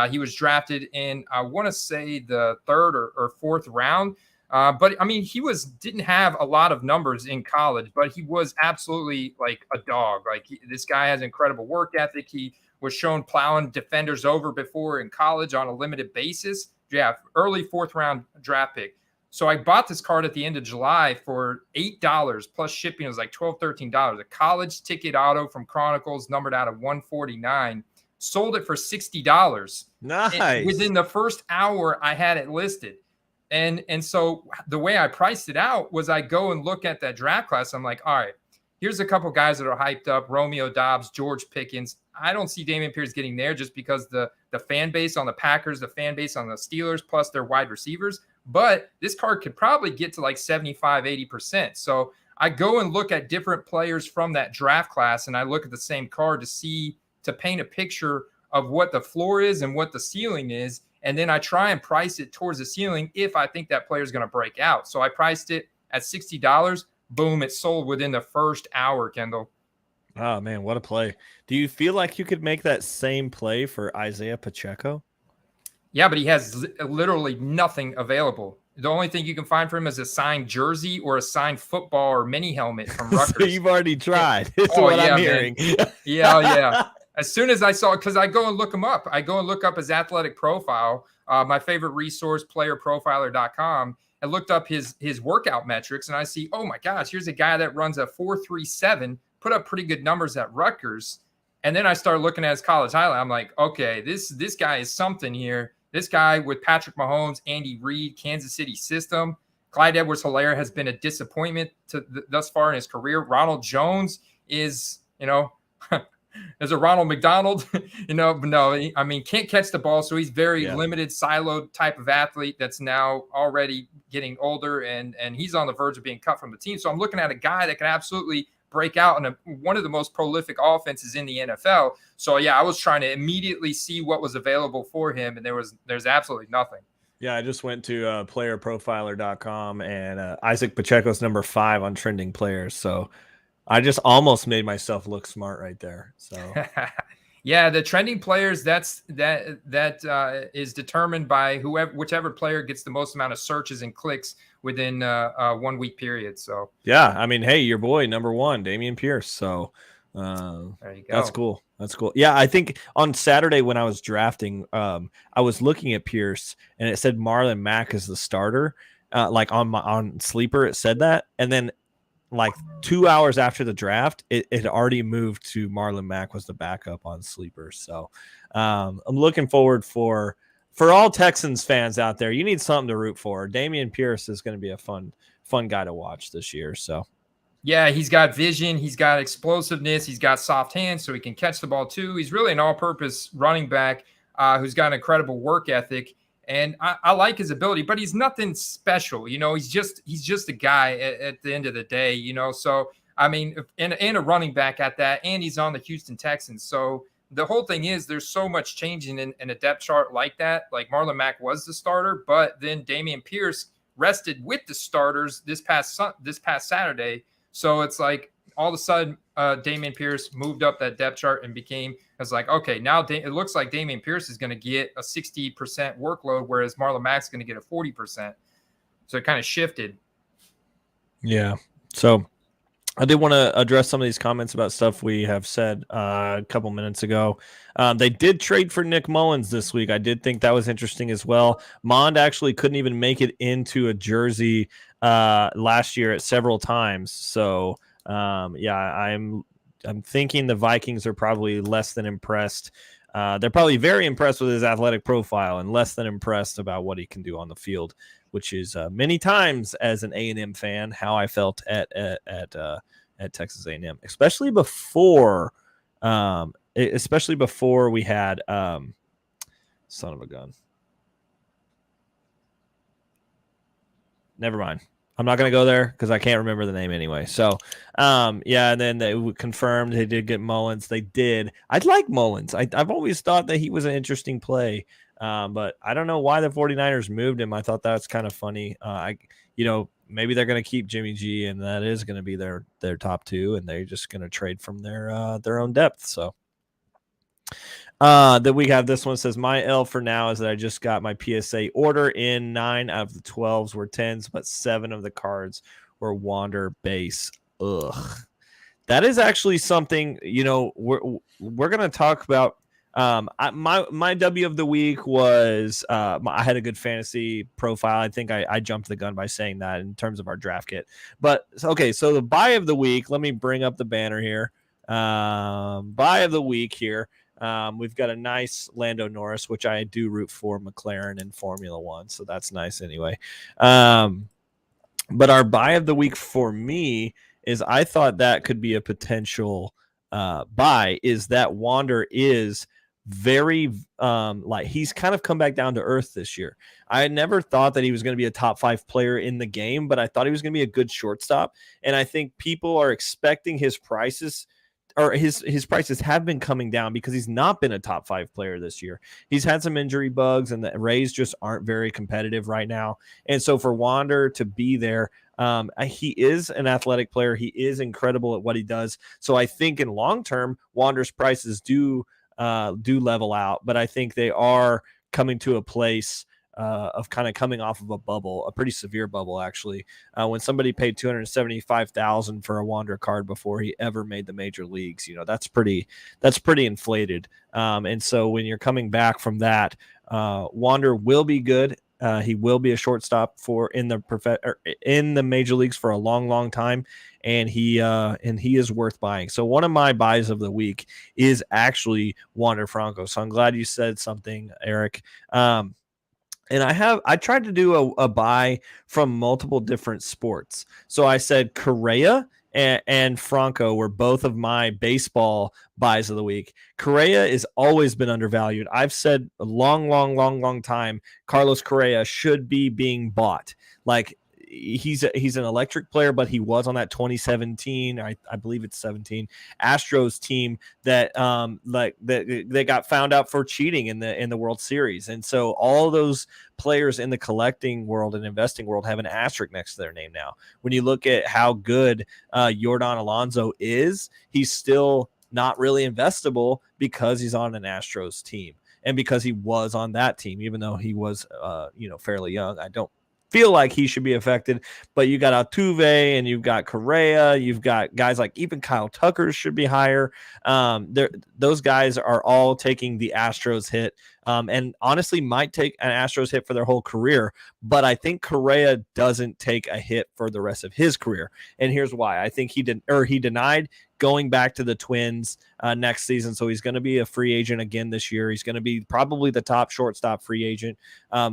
He was drafted in, I want to say, the 3rd or 4th round. But I mean, didn't have a lot of numbers in college, but he was absolutely like a dog. Like this guy has incredible work ethic. He was shown plowing defenders over before in college on a limited basis. Yeah, early 4th round draft pick. So I bought this card at the end of July for $8 plus shipping. It was like $12, $13. A college ticket auto from Chronicles, numbered out of 149. Sold it for $60. Nice. And within the first hour, I had it listed. And so the way I priced it out was I go and look at that draft class. I'm like, all right, here's a couple guys that are hyped up: Romeo Doubs, George Pickens. I don't see Damian Pierce getting there just because the fan base on the Packers, the fan base on the Steelers, plus their wide receivers. But this card could probably get to like 75, 80%. So I go and look at different players from that draft class, and I look at the same card to paint a picture of what the floor is and what the ceiling is. And then I try and price it towards the ceiling if I think that player is going to break out. So I priced it at $60. Boom, it sold within the first hour, Kendall. Oh, man, what a play. Do you feel like you could make that same play for Isaiah Pacheco? Yeah, but he has literally nothing available. The only thing you can find for him is a signed jersey or a signed football or mini helmet from Rutgers. So you've already tried. Is what I'm hearing. Yeah. As soon as I saw it, because I go and look him up. I go and look up his athletic profile, my favorite resource, playerprofiler.com, and looked up his workout metrics. And I see, oh my gosh, here's a guy that runs a 4.37, put up pretty good numbers at Rutgers. And then I started looking at his college highlight. I'm like, okay, this guy is something here. This guy with Patrick Mahomes, Andy Reid, Kansas City system. Clyde Edwards-Helaire has been a disappointment thus far in his career. Ronald Jones is, there's a Ronald McDonald, no, I mean, can't catch the ball. So he's very limited, siloed type of athlete that's now already getting older, and he's on the verge of being cut from the team. So I'm looking at a guy that can absolutely break out in one of the most prolific offenses in the NFL. So yeah, I was trying to immediately see what was available for him, and there's absolutely nothing. Yeah, I just went to playerprofiler.com, and Isaac Pacheco's number 5 on trending players. So I just almost made myself look smart right there. So yeah, the trending players, that is determined by whichever player gets the most amount of searches and clicks within a 1 week period. So yeah, I mean, hey, your boy number 1, Damian Pierce. So there you go. That's cool. Yeah, I think on Saturday when I was drafting, I was looking at Pierce and it said Marlon Mack is the starter. Like on Sleeper, it said that, and then like 2 hours after the draft, it had already moved to Marlon Mack was the backup on Sleeper. So I'm looking forward for all Texans fans out there. You need something to root for. Damian Pierce is going to be a fun guy to watch this year. So yeah, he's got vision, he's got explosiveness, he's got soft hands, so he can catch the ball too. He's really an all-purpose running back who's got an incredible work ethic. And I like his ability, but he's nothing special. He's just a guy at the end of the day, So, I mean, and a running back at that, and he's on the Houston Texans. So the whole thing is there's so much changing in a depth chart like that. Like Marlon Mack was the starter, but then Damian Pierce rested with the starters this past Saturday. So it's like all of a sudden Damian Pierce moved up that depth chart and became, it's like, okay, now it looks like Damian Pierce is going to get a 60% workload, whereas Marlon Mack's going to get a 40%. So it kind of shifted. Yeah. So I did want to address some of these comments about stuff we have said a couple minutes ago. They did trade for Nick Mullins this week. I did think that was interesting as well. Mond actually couldn't even make it into a jersey last year at several times. So yeah, I'm thinking the Vikings are probably less than impressed. They're probably very impressed with his athletic profile and less than impressed about what he can do on the field, which is many times as an A&M fan how I felt at Texas A&M, especially before we had son of a gun. Never mind. I'm not going to go there because I can't remember the name anyway. So, yeah, and then they confirmed they did get Mullins. They did. I'd like Mullins. I've always thought that he was an interesting play. But I don't know why the 49ers moved him. I thought that's kind of funny. Maybe they're going to keep Jimmy G, and that is going to be their top two, and they're just going to trade from their own depth. So then we have this one says, my L for now is that I just got my PSA order in. 9 out of the 12s were 10s, but 7 of the cards were Wander base. Ugh. That is actually something, we're going to talk about. My W of the week was I had a good fantasy profile. I think I jumped the gun by saying that in terms of our draft kit. But okay, so the buy of the week, let me bring up the banner here. Buy of the week here. We've got a nice Lando Norris, which I do root for McLaren in Formula One, so that's nice anyway. But our buy of the week for me is I thought that could be a potential buy, is that Wander is very he's kind of come back down to earth this year. I never thought that he was going to be a top 5 player in the game, but I thought he was going to be a good shortstop. And I think people are expecting his prices, or his prices have been coming down because he's not been a top 5 player this year. He's had some injury bugs, and the Rays just aren't very competitive right now. And so for Wander to be there, he is an athletic player. He is incredible at what he does. So I think in long term, Wander's prices do level out, but I think they are coming to a place of kind of coming off of a bubble, a pretty severe bubble actually. When somebody paid $275,000 for a Wander card before he ever made the major leagues, that's pretty inflated. And so when you're coming back from that, Wander will be good. He will be a shortstop in the major leagues for a long, long time, and he is worth buying. So one of my buys of the week is actually Wander Franco. So I'm glad you said something, Eric. And I tried to do a buy from multiple different sports. So I said Correa and Franco were both of my baseball buys of the week. Correa has always been undervalued. I've said a long time Carlos Correa should be being bought. Like, he's an electric player, but he was on that 2017, I believe it's 17 Astros team that they got found out for cheating in the World Series. And so all those players in the collecting world and investing world have an asterisk next to their name now. When you look at how good Yordan Alonso is, he's still not really investable because he's on an Astros team and because he was on that team, even though he was fairly young. I don't feel like he should be affected, but you got Altuve and you've got Correa, you've got guys like even Kyle Tucker should be higher. Those guys are all taking the Astros hit, and honestly might take an Astros hit for their whole career. But I think Correa doesn't take a hit for the rest of his career, and here's why. I think he denied going back to the Twins next season. So he's going to be a free agent again this year. He's going to be probably the top shortstop free agent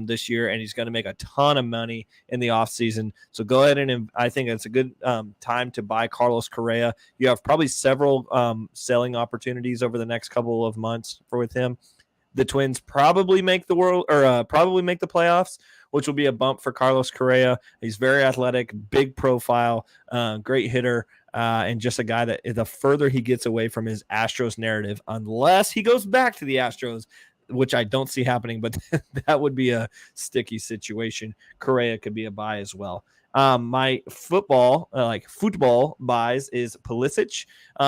this year, and he's going to make a ton of money in the offseason. So go ahead and I think it's a good time to buy Carlos Correa. You have probably several selling opportunities over the next couple of months with him. the Twins probably make the playoffs, which will be a bump for Carlos Correa. He's very athletic, big profile, great hitter, and just a guy that the further he gets away from his Astros narrative, unless he goes back to the Astros, which I don't see happening, but that would be a sticky situation. Correa could be a buy as well. My football buys is Pulisic.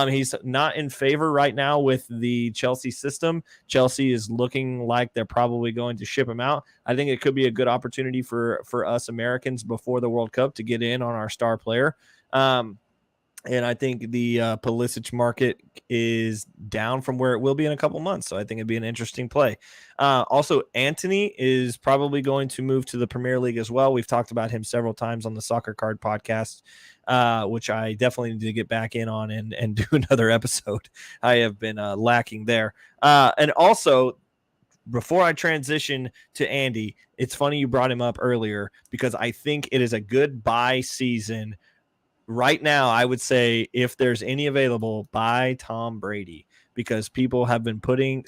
He's not in favor right now with the Chelsea system. Chelsea is looking like they're probably going to ship him out. I think it could be a good opportunity for us Americans before the World Cup to get in on our star player. And I think the Pulisic market is down from where it will be in a couple months. So I think it'd be an interesting play. Also, Anthony is probably going to move to the Premier League as well. We've talked about him several times on the Soccer Card podcast, which I definitely need to get back in on and do another episode. I have been lacking there. And also, before I transition to Andy, it's funny you brought him up earlier because I think it is a good buy season. Right now, I would say if there's any available, buy Tom Brady, because people have been putting,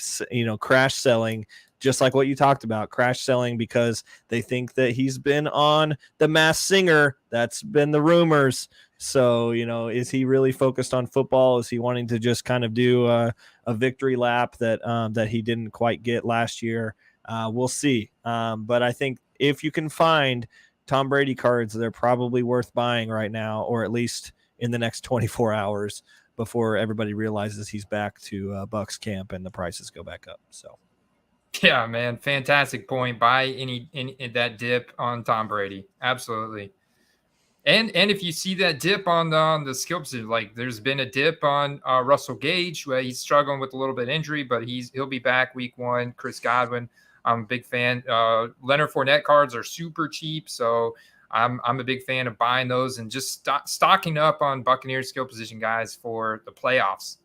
crash selling, just like what you talked about, crash selling because they think that he's been on The Masked Singer. That's been the rumors. So, is he really focused on football? Is he wanting to just kind of do a victory lap that he didn't quite get last year? We'll see. But I think if you can find Tom Brady cards, they're probably worth buying right now, or at least in the next 24 hours before everybody realizes he's back to Bucks camp and the prices go back up. So, yeah, man, fantastic point. Buy any that dip on Tom Brady, absolutely. And if you see that dip on the skill position, like there's been a dip on Russell Gage, where he's struggling with a little bit of injury, but he'll be back week 1. Chris Godwin, I'm a big fan. Leonard Fournette cards are super cheap, so I'm a big fan of buying those and just stocking up on Buccaneers skill position guys for the playoffs.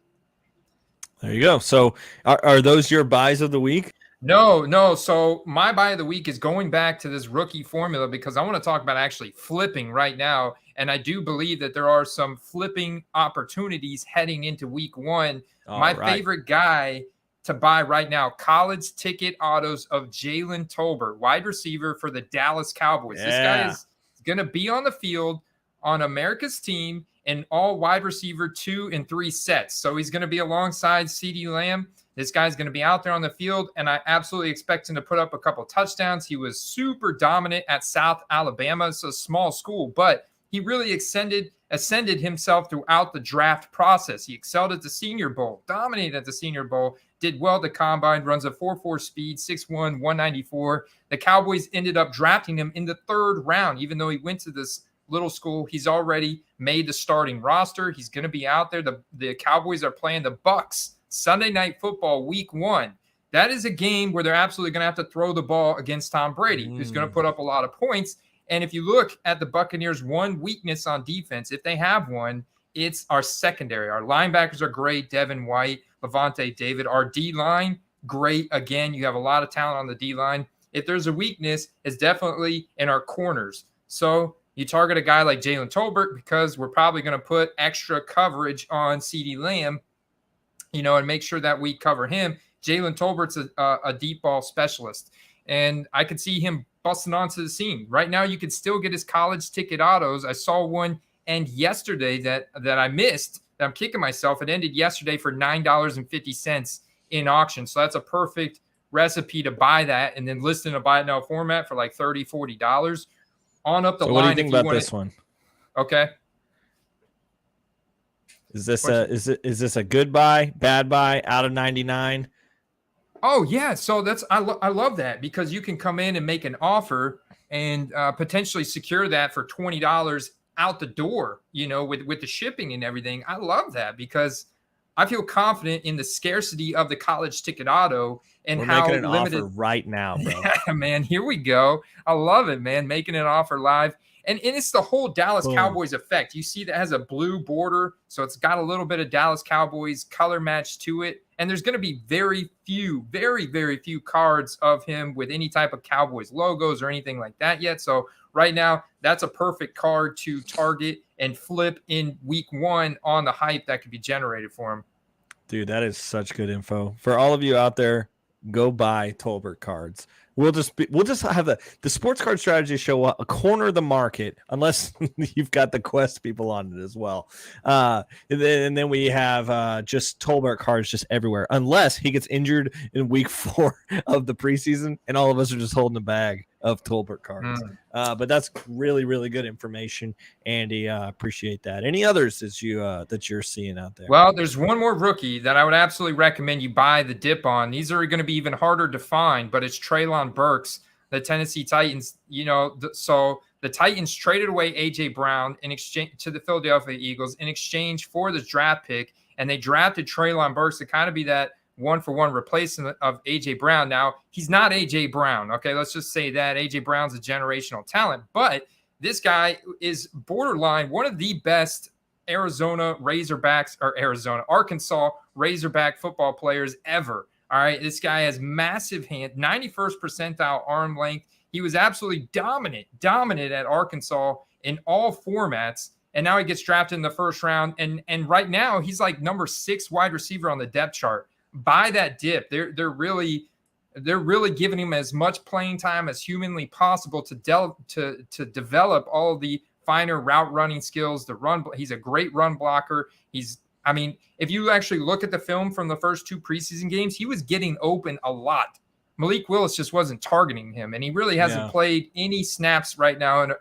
There you go. So are those your buys of the week? No. So my buy of the week is going back to this rookie formula because I want to talk about actually flipping right now. And I do believe that there are some flipping opportunities heading into week 1. My favorite guy to buy right now, college ticket autos of Jalen Tolbert, wide receiver for the Dallas Cowboys. Yeah. This guy is going to be on the field on America's team in all wide receiver 2 and 3 sets. So he's going to be alongside CeeDee Lamb. This guy's going to be out there on the field, and I absolutely expect him to put up a couple touchdowns. He was super dominant at South Alabama. It's a small school, but he really ascended himself throughout the draft process. He excelled at the Senior Bowl, dominated at the Senior Bowl, did well at the Combine, runs a 4.4 speed, 6'1", 194. The Cowboys ended up drafting him in the 3rd round, even though he went to this little school. He's already made the starting roster. He's going to be out there. The Cowboys are playing the Bucks Sunday Night Football week 1. That is a game where they're absolutely going to have to throw the ball against Tom Brady, who's going to put up a lot of points. And if you look at the Buccaneers' one weakness on defense, if they have one, it's our secondary. Our linebackers are great, Devin White, Levante David. Our D-line, great. Again, you have a lot of talent on the D-line. If there's a weakness, it's definitely in our corners. So you target a guy like Jalen Tolbert because we're probably going to put extra coverage on CeeDee Lamb, and make sure that we cover him. Jalen Tolbert's a deep ball specialist, and I could see him busting onto the scene. Right now, you can still get his college ticket autos. I saw one end yesterday that I missed. That I'm kicking myself. It ended yesterday for $9.50 in auction. So that's a perfect recipe to buy that and then list in a buy it now format for like $30, $40. On up the line. What do you think about this one? Okay. Is this a good buy, bad buy, out of 99? Oh yeah, so I love that because you can come in and make an offer and potentially secure that for $20 out the door, with the shipping and everything. I love that because I feel confident in the scarcity of the college ticket auto and how making an limited offer right now, bro. Yeah, man, here we go. I love it, man. Making an offer live. And it's the whole Dallas Cowboys effect. You see that has a blue border, so it's got a little bit of Dallas Cowboys color match to it. And there's going to be very, very few cards of him with any type of Cowboys logos or anything like that yet. So right now, that's a perfect card to target and flip in week 1 on the hype that could be generated for him. Dude, that is such good info. For all of you out there, go buy Tolbert cards. We'll just have the sports card strategy show a corner of the market, unless you've got the Quest people on it as well. And then we have just Tolbert cards just everywhere, unless he gets injured in week 4 of the preseason, and all of us are just holding a bag of Tolbert cards. But that's really, really good information, Andy. Appreciate that. Any others that you're seeing out there? Well, there's one more rookie that I would absolutely recommend you buy the dip on. These are going to be even harder to find, but it's Treylon Burks, the Tennessee Titans. So the Titans traded away A.J. Brown in exchange to the Philadelphia Eagles in exchange for this draft pick, and they drafted Treylon Burks to kind of be that one-for-one replacement of A.J. Brown. Now, he's not A.J. Brown, okay? Let's just say that. A.J. Brown's a generational talent, but this guy is borderline one of the best Arkansas Razorback football players ever. All right. This guy has massive hand, 91st percentile arm length. He was absolutely dominant at Arkansas in all formats. And now he gets drafted in the first round. And right now he's like number 6 wide receiver on the depth chart. Buy that dip. They're really giving him as much playing time as humanly possible to develop all of the finer route running skills, he's a great run blocker. If you actually look at the film from the first 2 preseason games, he was getting open a lot. Malik Willis just wasn't targeting him, and he really hasn't played any snaps right now on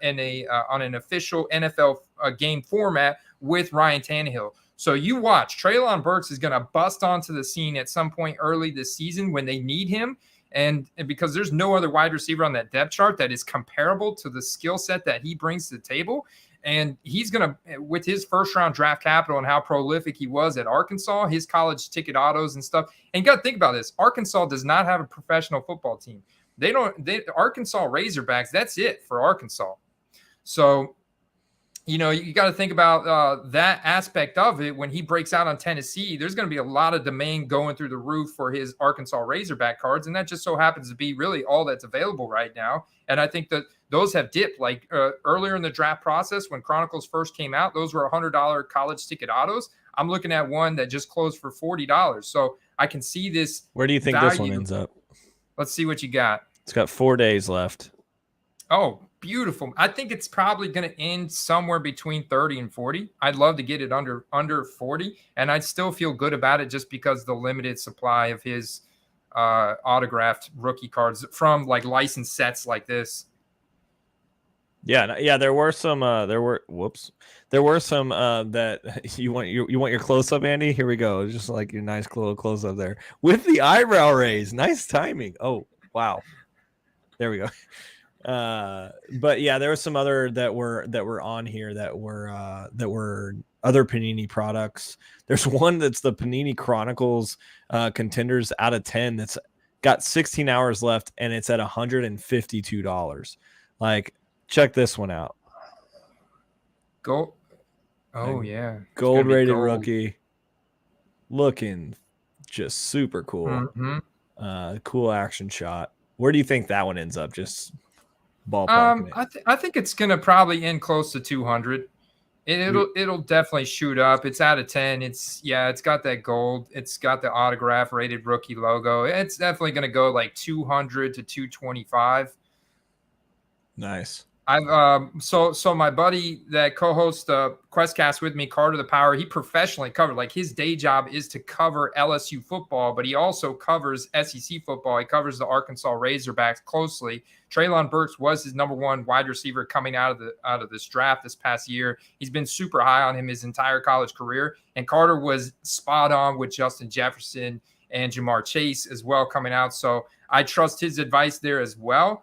an official NFL game format with Ryan Tannehill. So you watch, Treylon Burks is going to bust onto the scene at some point early this season when they need him. And because there's no other wide receiver on that depth chart that is comparable to the skill set that he brings to the table. And he's going to, with his first-round draft capital and how prolific he was at Arkansas, his college ticket autos and stuff. And you got to think about this. Arkansas does not have a professional football team. Arkansas Razorbacks, that's it for Arkansas. So, you got to think about that aspect of it. When he breaks out on Tennessee, there's going to be a lot of demand going through the roof for his Arkansas Razorback cards. And that just so happens to be really all that's available right now. And I think that those have dipped. Like earlier in the draft process, when Chronicles first came out, those were $100 college ticket autos. I'm looking at one that just closed for $40. So I can see this. Where do you think this one ends up? Let's see what you got. It's got 4 days left. Oh, beautiful. I think it's probably going to end somewhere between 30 and 40. I'd love to get it under 40, and I'd still feel good about it just because the limited supply of his autographed rookie cards from like licensed sets like this. Yeah, there were some that you want your close up, Andy. Here we go. Just like your nice close up there with the eyebrow raise. Nice timing. Oh, wow. There we go. But yeah, there were some other that were on here that were other Panini products. There's one that's the Panini Chronicles contenders out of 10 that's got 16 hours left, and it's at $152. Like, check this one out. Gold. Oh yeah, gold rated rookie, looking just super cool. Mm-hmm. Cool action shot. Where do you think that one ends up? Just ballpark. I think it's gonna probably end close to 200. It'll definitely shoot up. It's out of 10. It's got that gold. It's got the autograph rated rookie logo. It's definitely gonna go like 200 to 225. Nice. I've so my buddy that co-hosts Questcast with me, Carter the Power, he professionally covered, like his day job is to cover LSU football, but he also covers SEC football. He covers the Arkansas Razorbacks closely. Treylon Burks was his number 1 wide receiver coming out of this draft this past year. He's been super high on him his entire college career, and Carter was spot on with Justin Jefferson and Jamar Chase as well coming out. So I trust his advice there as well.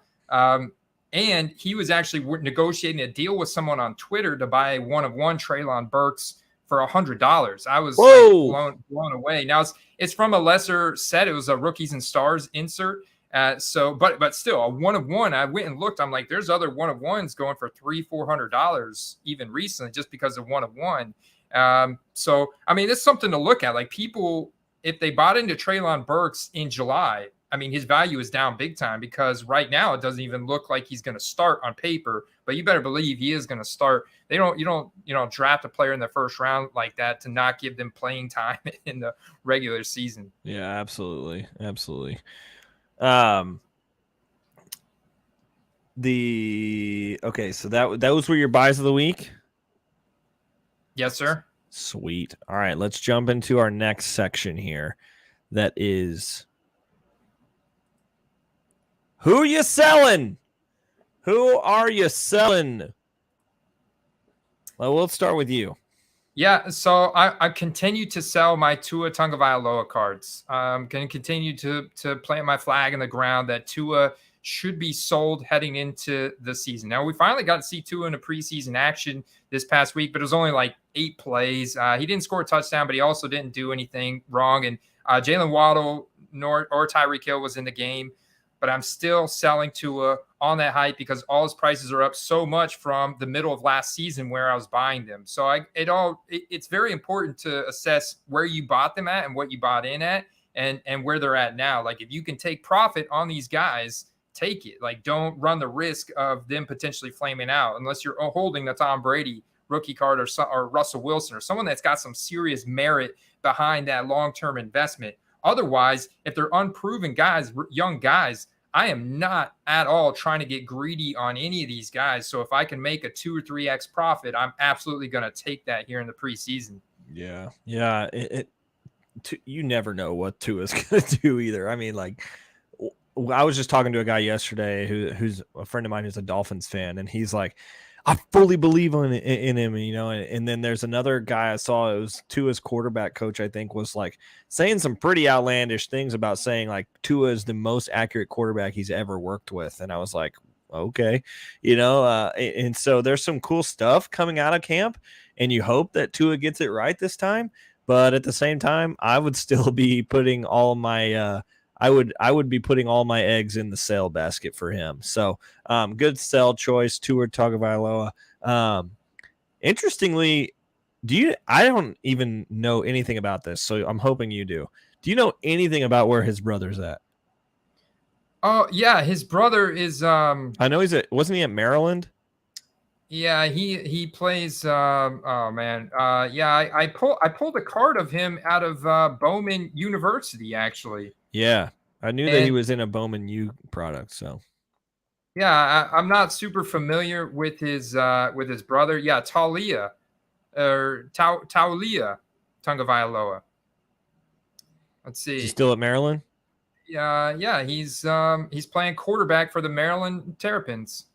And he was actually negotiating a deal with someone on Twitter to buy a 1-of-1 Treylon Burks for $100. I was like blown away. Now it's from a lesser set. It was a Rookies and Stars insert. But still a 1-of-1. I went and looked. I'm like, there's other 1-of-1s going for $300-$400 even recently, just because of 1-of-1. So I mean, it's something to look at. Like, people, if they bought into Treylon Burks in July, I mean, his value is down big time because right now it doesn't even look like he's going to start on paper, but you better believe he is going to start. You don't draft a player in the first round like that to not give them playing time in the regular season. Yeah, absolutely. Absolutely. Okay, so those were your buys of the week? Yes, sir. Sweet. All right, let's jump into our next section here. That is, who are you selling? Who are you selling? Well, we'll start with you. Yeah, so I continue to sell my Tua Tagovailoa cards. I'm going to continue to plant my flag in the ground that Tua should be sold heading into the season. Now, we finally got to see Tua in a preseason action this past week, but it was only like 8 plays. He didn't score a touchdown, but he also didn't do anything wrong. And Jalen Waddle or Tyreek Hill was in the game, but I'm still selling Tua on that hype because all his prices are up so much from the middle of last season where I was buying them. So it's very important to assess where you bought them at and what you bought in at and where they're at now. Like if you can take profit on these guys, take it. Like don't run the risk of them potentially flaming out unless you're holding the Tom Brady rookie card or Russell Wilson or someone that's got some serious merit behind that long-term investment. Otherwise, if they're unproven guys, young guys, I am not at all trying to get greedy on any of these guys. So if I can make a 2 or 3x profit, I'm absolutely going to take that here in the preseason. Yeah. Yeah. You never know what Tua's going to do either. I mean, like, I was just talking to a guy yesterday who's a friend of mine who's a Dolphins fan, and he's like, I fully believe in him, you know. And then there's another guy I saw, it was Tua's quarterback coach, I think, was like saying some pretty outlandish things about saying like Tua is the most accurate quarterback he's ever worked with. And I was like, okay, you know, and so there's some cool stuff coming out of camp, and you hope that Tua gets it right this time. But at the same time, I would still be putting all my I would be putting all my eggs in the sale basket for him. So good sell choice, Tua Tagovailoa. Interestingly, I don't even know anything about this, so I'm hoping you do. Do you know anything about where his brother's at? Oh yeah, his brother is I know wasn't he at Maryland? Yeah, he plays oh man. I pulled a card of him out of Bowman University actually. Yeah, I knew that he was in a Bowman U product. So, yeah, I'm not super familiar with his brother. Yeah, Taulia Tagovailoa. Let's see. Is he still at Maryland? Yeah, he's playing quarterback for the Maryland Terrapins.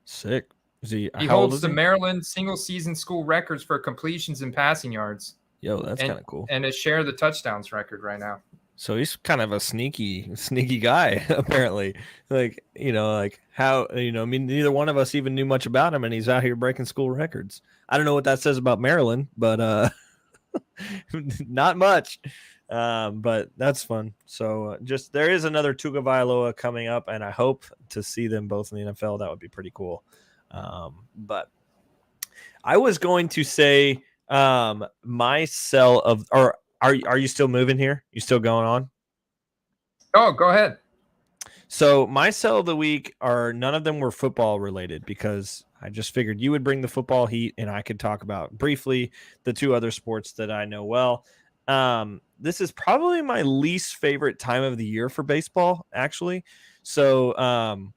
Sick. He holds the Maryland single season school records for completions and passing yards. Yo, that's kind of cool. And a share of the touchdowns record right now. So he's kind of a sneaky guy, apparently. Like, you know, like how, you know, I mean, neither one of us even knew much about him, and he's out here breaking school records. I don't know what that says about Maryland, but not much. But that's fun. So just there is another Tagovailoa coming up, and I hope to see them both in the NFL. That would be pretty cool. But I was going to say my sell of, or are you still moving here? You still going on? Oh, go ahead. So my sell of the week are, none of them were football related, because I just figured you would bring the football heat and I could talk about briefly the 2 other sports that I know well. This is probably my least favorite time of the year for baseball, actually. So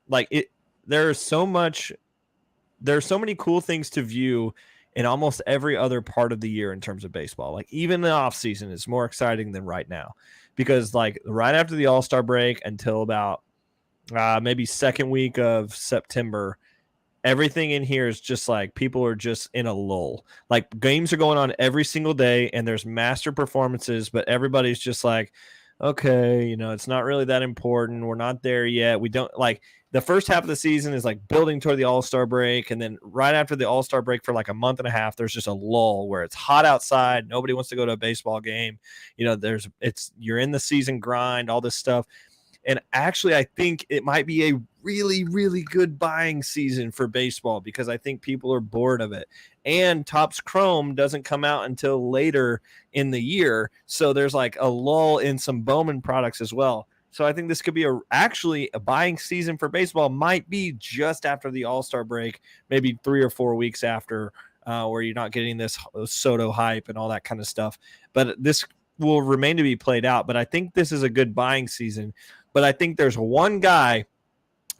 there's so many cool things to view in almost every other part of the year in terms of baseball. Like even the off season is more exciting than right now, because like right after the All-Star break until about maybe second week of September, everything in here is just like people are just in a lull. Like games are going on every single day and there's master performances, but everybody's just like, okay, you know, it's not really that important. We're not there yet. We don't like the first half of the season is like building toward the All-Star break. And then right after the All-Star break for like a month and a half, there's just a lull where it's hot outside. Nobody wants to go to a baseball game. You know, you're in the season grind, all this stuff. And actually, I think it might be a really, really good buying season for baseball, because I think people are bored of it. And Topps Chrome doesn't come out until later in the year. So there's like a lull in some Bowman products as well. So I think this could be actually a buying season for baseball. Might be just after the All-Star break, maybe 3 or 4 weeks after, where you're not getting this Soto hype and all that kind of stuff. But this will remain to be played out. But I think this is a good buying season. But I think there's one guy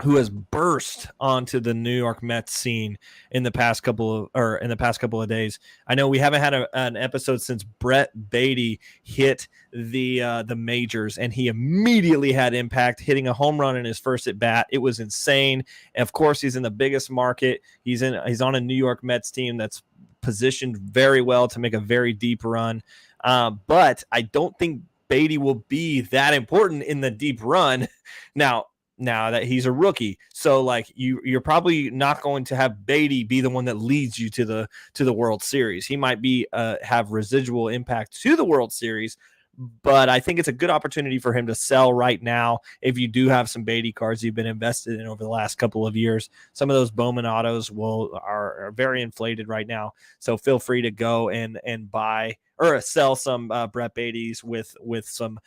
who has burst onto the New York Mets scene in the past couple of days. I know we haven't had an episode since Brett Beatty hit the majors, and he immediately had impact, hitting a home run in his first at bat. It was insane. And of course, he's in the biggest market. He's on a New York Mets team that's positioned very well to make a very deep run. But I don't think Beatty will be that important in the deep run. Now that he's a rookie. So like you're probably not going to have Beatty be the one that leads you to the World Series. He might be have residual impact to the World Series, but I think it's a good opportunity for him to sell right now. If you do have some Beatty cards you've been invested in over the last couple of years, some of those Bowman autos are very inflated right now. So feel free to go and buy or sell some Brett Beatty's with some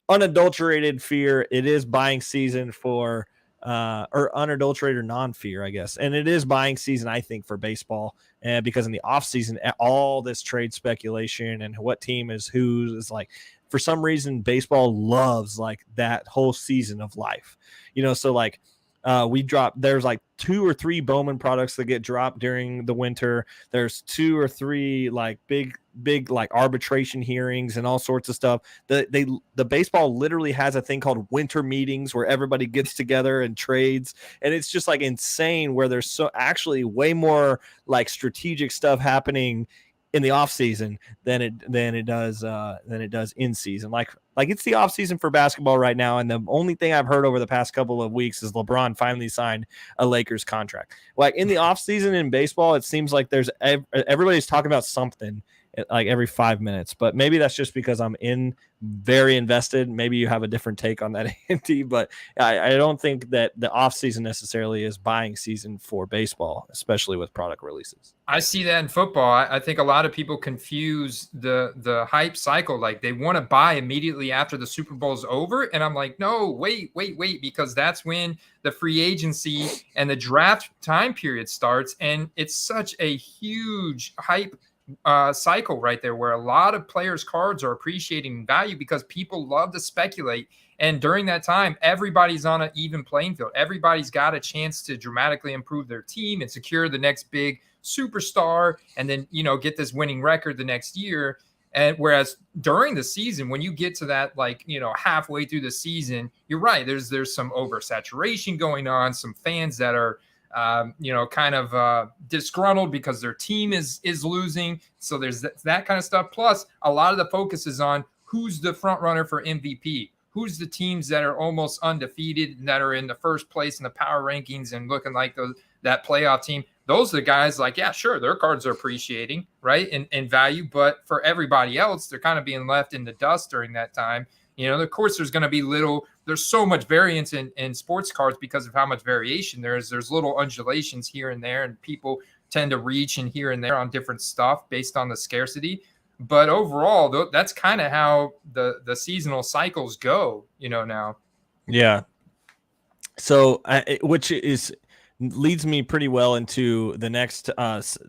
unadulterated fear. It is buying season for or unadulterated or non-fear, I guess. And it is buying season, I think, for baseball. And because in the off season, all this trade speculation and what team is whose is like, for some reason, baseball loves like that whole season of life, so like there's like 2 or 3 Bowman products that get dropped during the winter. There's 2 or 3 like big like arbitration hearings and all sorts of stuff. The baseball literally has a thing called winter meetings where everybody gets together and trades, and it's just like insane, where there's actually way more like strategic stuff happening in the off season than it does in season. Like it's the off season for basketball right now. And the only thing I've heard over the past couple of weeks is LeBron finally signed a Lakers contract. Like in the off season in baseball, it seems like everybody's talking about something like every 5 minutes, but maybe that's just because I'm very invested. Maybe you have a different take on that, Andy, but I don't think that the off season necessarily is buying season for baseball, especially with product releases. I see that in football. I think a lot of people confuse the hype cycle. Like they want to buy immediately after the Super Bowl is over. And I'm like, no, wait, because that's when the free agency and the draft time period starts. And it's such a huge hype cycle right there, where a lot of players' cards are appreciating in value because people love to speculate. And during that time, everybody's on an even playing field. Everybody's got a chance to dramatically improve their team and secure the next big superstar, and then get this winning record the next year. And whereas during the season, when you get to that halfway through the season, you're right, there's some oversaturation going on, some fans that are kind of disgruntled because their team is losing. So there's that kind of stuff. Plus, a lot of the focus is on who's the front runner for MVP, who's the teams that are almost undefeated and that are in the first place in the power rankings and looking like that playoff team. Those are the guys like, yeah, sure, their cards are appreciating, right, in value. But for everybody else, they're kind of being left in the dust during that time. Of course, there's going to be there's so much variance in sports cards because of how much variation there is. There's little undulations here and there, and people tend to reach in here and there on different stuff based on the scarcity. But overall, that's kind of how the seasonal cycles go, now. Yeah. So, which leads me pretty well into the next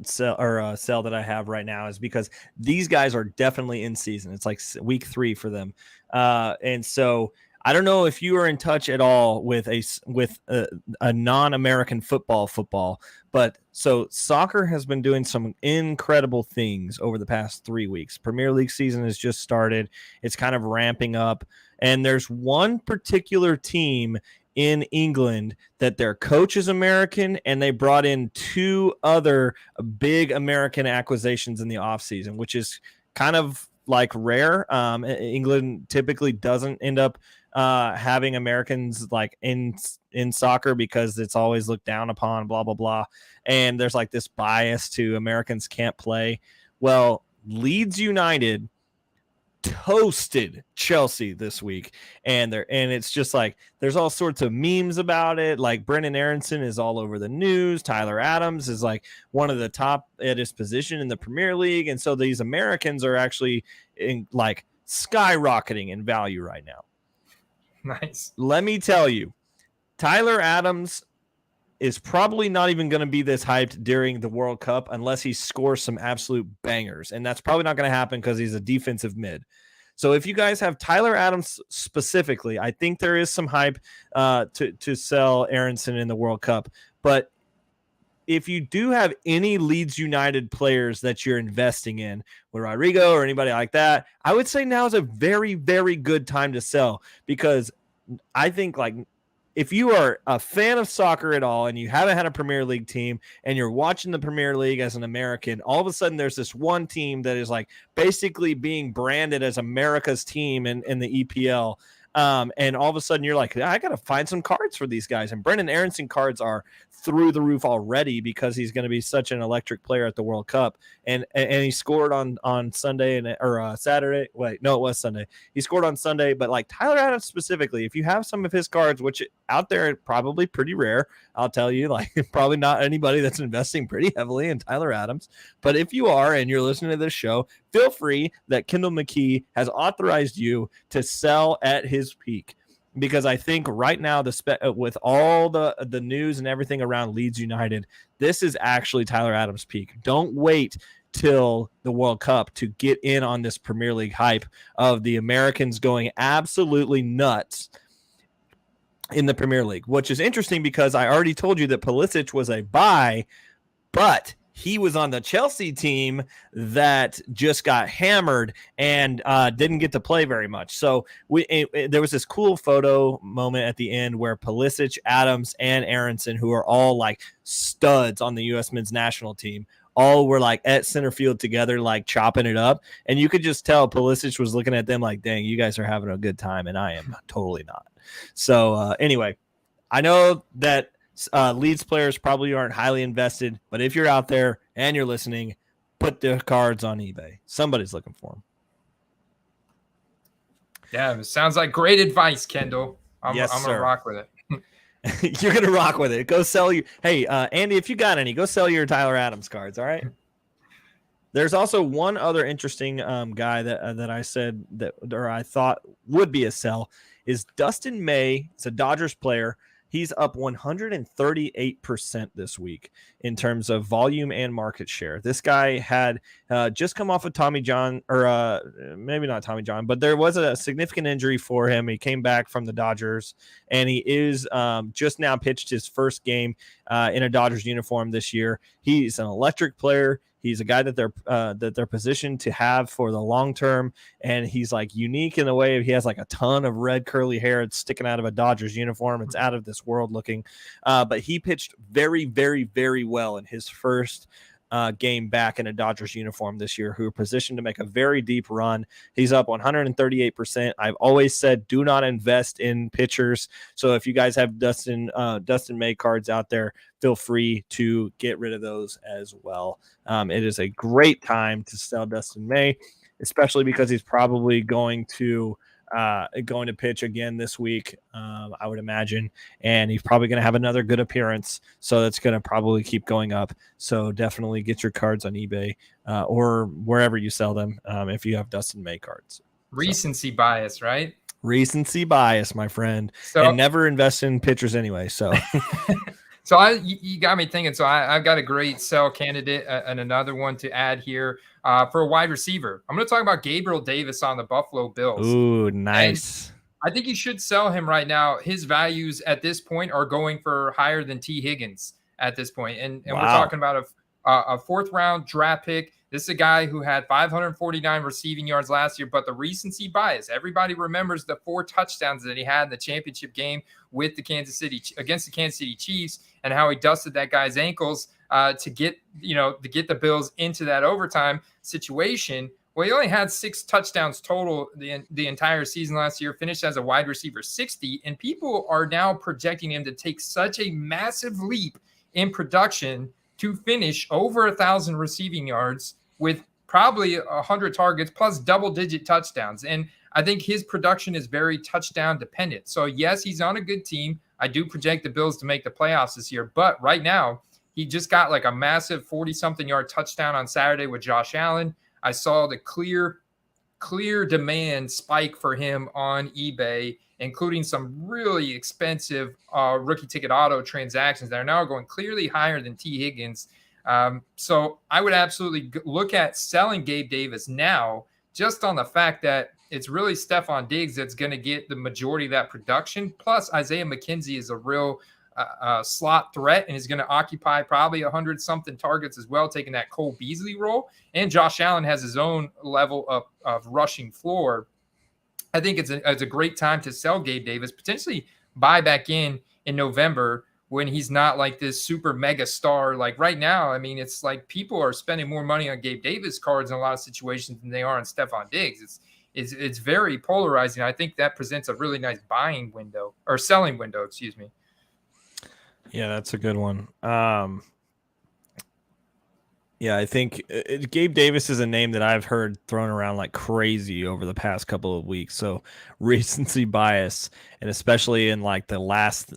sell that I have right now, is because these guys are definitely in season. It's like week 3 for them. And so I don't know if you are in touch at all with a non-American football, but so soccer has been doing some incredible things over the past 3 weeks. Premier League season has just started. It's kind of ramping up. And there's one particular team in England that their coach is American, and they brought in 2 other big American acquisitions in the offseason, which is kind of like rare. England typically doesn't end up having Americans like in soccer because it's always looked down upon, blah, blah, blah. And there's like this bias to Americans can't play. Well, Leeds United toasted Chelsea this week, and it's just like there's all sorts of memes about it. Like Brendan Aronson is all over the news. Tyler Adams is like one of the top at his position in the Premier League, and so these Americans are actually skyrocketing in value right now. Nice. Let me tell you, Tyler Adams is probably not even going to be this hyped during the World Cup unless he scores some absolute bangers. And that's probably not going to happen because he's a defensive mid. So if you guys have Tyler Adams specifically, I think there is some hype to sell Aronson in the World Cup. But if you do have any Leeds United players that you're investing in with Rodrigo or anybody like that, I would say now is a very, very good time to sell, because I think, like, if you are a fan of soccer at all and you haven't had a Premier League team and you're watching the Premier League as an American, all of a sudden there's this one team that is like basically being branded as America's team in the EPL. And all of a sudden you're like, I got to find some cards for these guys. And Brendan Aronson cards are through the roof already because he's going to be such an electric player at the World Cup. And he scored on Sunday or Saturday. Wait, no, it was Sunday. He scored on Sunday. But like Tyler Adams specifically, if you have some of his cards, which out there probably pretty rare, I'll tell you, like probably not anybody that's investing pretty heavily in Tyler Adams. But if you are and you're listening to this show, feel free that Kendall McKee has authorized you to sell at his peak, because I think right now with all the news and everything around Leeds United, this is actually Tyler Adams' peak. Don't wait till the World Cup to get in on this Premier League hype of the Americans going absolutely nuts in the Premier League, which is interesting because I already told you that Pulisic was a buy, but he was on the Chelsea team that just got hammered and didn't get to play very much. So there was this cool photo moment at the end where Pulisic, Adams, and Aronson, who are all like studs on the U.S. men's national team, all were like at center field together, like chopping it up. And you could just tell Pulisic was looking at them like, dang, you guys are having a good time. And I am totally not. So anyway, I know that Leeds players probably aren't highly invested, but if you're out there and you're listening, put the cards on eBay. Somebody's looking for them. Yeah, it sounds like great advice, Kendall. I'm going to rock with it. You're going to rock with it. Go sell you. Hey, Andy, if you got any, go sell your Tyler Adams cards. All right. There's also one other interesting guy that I said or I thought would be a sell is Dustin May. It's a Dodgers player. He's up 138% this week in terms of volume and market share. This guy had just come off of Tommy John, or maybe not Tommy John, but there was a significant injury for him. He came back from the Dodgers, and he is just now pitched his first game in a Dodgers uniform this year. He's an electric player. He's a guy that they're positioned to have for the long term, and he's like unique in the way he has like a ton of red curly hair. It's sticking out of a Dodgers uniform. It's out of this world looking, but he pitched very, very, very well in his first game back in a Dodgers uniform this year, who are positioned to make a very deep run. He's up 138%. I've always said do not invest in pitchers. So if you guys have Dustin May cards out there, feel free to get rid of those as well. It is a great time to sell Dustin May, especially because he's probably going to pitch again this week, I would imagine, and he's probably going to have another good appearance, so that's going to probably keep going up. So definitely get your cards on eBay or wherever you sell them if you have Dustin May cards. Recency bias, right? Recency bias, my friend. So, and never invest in pitchers anyway. So So you got me thinking. So I've got a great sell candidate and another one to add here for a wide receiver. I'm going to talk about Gabriel Davis on the Buffalo Bills. Ooh, nice. And I think you should sell him right now. His values at this point are going for higher than T. Higgins at this point. And wow. We're talking about a fourth round draft pick. This is a guy who had 549 receiving yards last year, but the recency bias, everybody remembers the 4 touchdowns that he had in the championship game with against the Kansas City Chiefs, and how he dusted that guy's ankles to get the Bills into that overtime situation. Well, he only had 6 touchdowns total the entire season last year, finished as a wide receiver 60, and people are now projecting him to take such a massive leap in production to finish over 1,000 receiving yards with probably 100 targets plus double-digit touchdowns. And I think his production is very touchdown dependent. So, yes, he's on a good team. I do project the Bills to make the playoffs this year. But right now, he just got like a massive 40-something yard touchdown on Saturday with Josh Allen. I saw the clear clear demand spike for him on eBay, including some really expensive rookie ticket auto transactions that are now going clearly higher than T. Higgins. So I would absolutely look at selling Gabe Davis now, just on the fact that it's really Stephon Diggs that's going to get the majority of that production. Plus, Isaiah McKenzie is a real slot threat and is going to occupy probably 100-something targets as well, taking that Cole Beasley role. And Josh Allen has his own level of rushing floor. I think it's a great time to sell Gabe Davis, potentially buy back in November when he's not like this super mega star. Like right now, I mean, it's like people are spending more money on Gabe Davis cards in a lot of situations than they are on Stephon Diggs. It's very polarizing. I think that presents a really nice buying window or selling window, excuse me. Yeah, that's a good one. Yeah, I think Gabe Davis is a name that I've heard thrown around like crazy over the past couple of weeks. So recency bias, and especially in like the last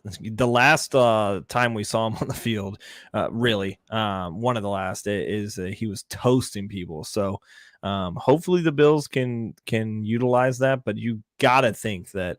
time we saw him on the field, really, one of the last is he was toasting people. So hopefully the Bills can utilize that, but you gotta think that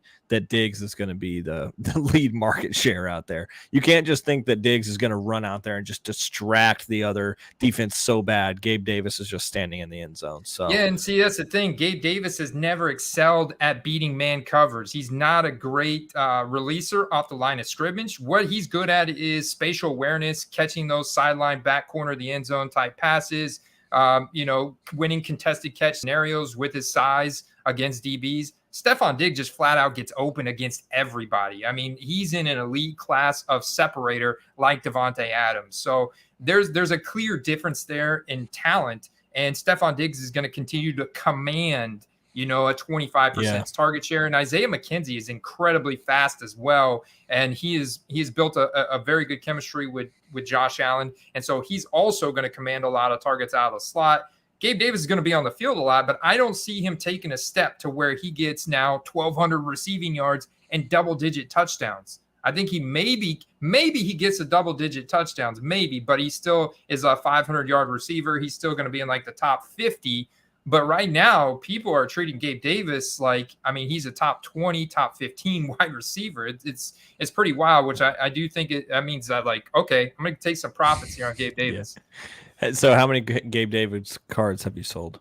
Diggs is going to be the lead market share out there. You can't just think that Diggs is going to run out there and just distract the other defense so bad. Gabe Davis is just standing in the end zone. So yeah, and see, that's the thing. Gabe Davis has never excelled at beating man covers. He's not a great releaser off the line of scrimmage. What he's good at is spatial awareness, catching those sideline back corner of the end zone type passes. Winning contested catch scenarios with his size against DBs. Stephon Diggs just flat out gets open against everybody. I mean, he's in an elite class of separator like Devontae Adams. So there's a clear difference there in talent, and Stephon Diggs is going to continue to command, a 25% target share. And Isaiah McKenzie is incredibly fast as well. And he's built a very good chemistry with Josh Allen. And so he's also going to command a lot of targets out of the slot. Gabe Davis is going to be on the field a lot, but I don't see him taking a step to where he gets now 1,200 receiving yards and double-digit touchdowns. I think maybe he gets a double-digit touchdowns, maybe, but he still is a 500-yard receiver. He's still going to be in like the top 50. But right now, people are treating Gabe Davis like, I mean, he's a top 20, top 15 wide receiver. It's pretty wild, which I do think that means that, like, okay, I'm going to take some profits here on Gabe Davis. Yeah. So how many Gabe Davis cards have you sold?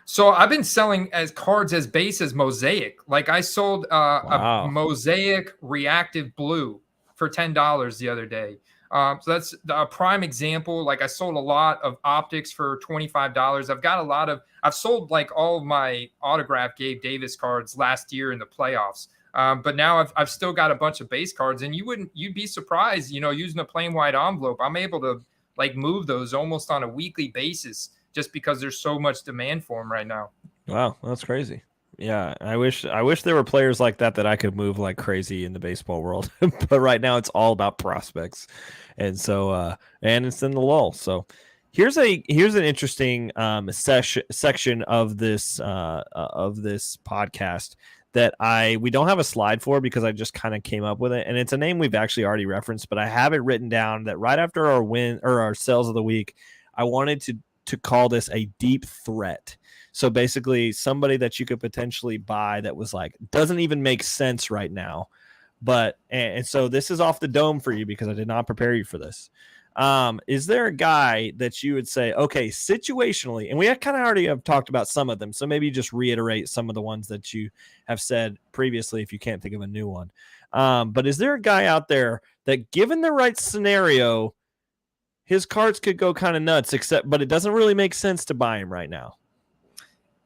So I've been selling as cards as base as Mosaic. Like I sold a Mosaic Reactive Blue for $10 the other day. So that's a prime example. Like I sold a lot of optics for $25. I've sold like all of my autographed Gabe Davis cards last year in the playoffs. But now I've still got a bunch of base cards, and you'd be surprised, using a plain white envelope, I'm able to like move those almost on a weekly basis just because there's so much demand for them right now. Wow, that's crazy. Yeah, I wish there were players like that I could move like crazy in the baseball world. But right now it's all about prospects. And so and it's in the lull. So here's an interesting section of this podcast that we don't have a slide for because I just kind of came up with it, and it's a name we've actually already referenced, but I have it written down that right after our win or our sales of the week, I wanted to call this a deep threat. So basically somebody that you could potentially buy that was like doesn't even make sense right now, but and so this is off the dome for you because I did not prepare you for this. Is there a guy that you would say, okay, situationally, and we kind of already have talked about some of them, so maybe just reiterate some of the ones that you have said previously if you can't think of a new one. But is there a guy out there that, given the right scenario, his cards could go kind of nuts, but it doesn't really make sense to buy him right now?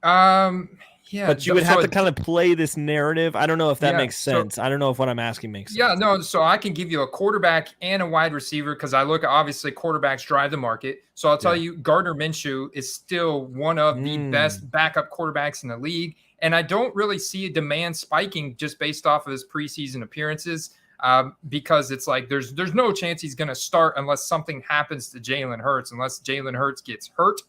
Yeah, but you would have to kind of play this narrative. I don't know if that makes sense. I don't know if what I'm asking makes sense. Yeah, no. So I can give you a quarterback and a wide receiver because I look, obviously, quarterbacks drive the market. So I'll tell you, Gardner Minshew is still one of the best backup quarterbacks in the league. And I don't really see a demand spiking just based off of his preseason appearances because it's like there's no chance he's going to start unless something happens to Jalen Hurts, unless Jalen Hurts gets hurt.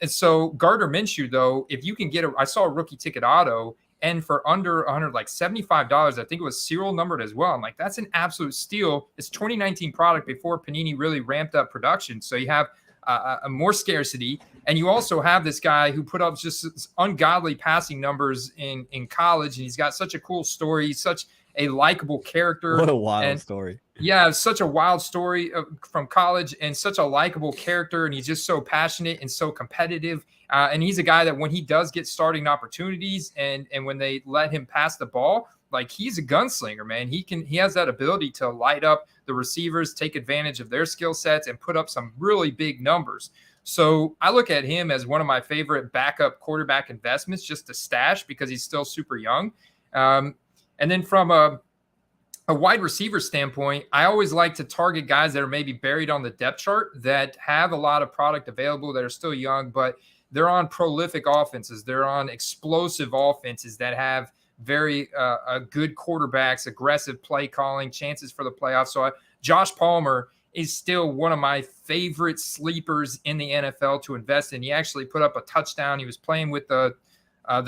And so Gardner Minshew, though, if you can get I saw a rookie ticket auto, and for under 100, like $75, I think it was serial numbered as well. I'm like, that's an absolute steal. It's 2019 product before Panini really ramped up production. So you have a more scarcity. And you also have this guy who put up just ungodly passing numbers in college, and he's got such a cool story. He's such a likable character. What a wild story. Yeah, it's such a wild story from college, and such a likable character, and he's just so passionate and so competitive. And he's a guy that when he does get starting opportunities and when they let him pass the ball, like, he's a gunslinger, man. He has that ability to light up the receivers, take advantage of their skill sets, and put up some really big numbers. So I look at him as one of my favorite backup quarterback investments, just to stash, because he's still super young. And then from a wide receiver standpoint, I always like to target guys that are maybe buried on the depth chart, that have a lot of product available, that are still young, but they're on prolific offenses. They're on explosive offenses that have very good quarterbacks, aggressive play calling, chances for the playoffs. So Josh Palmer is still one of my favorite sleepers in the NFL to invest in. He actually put up a touchdown. He was playing with the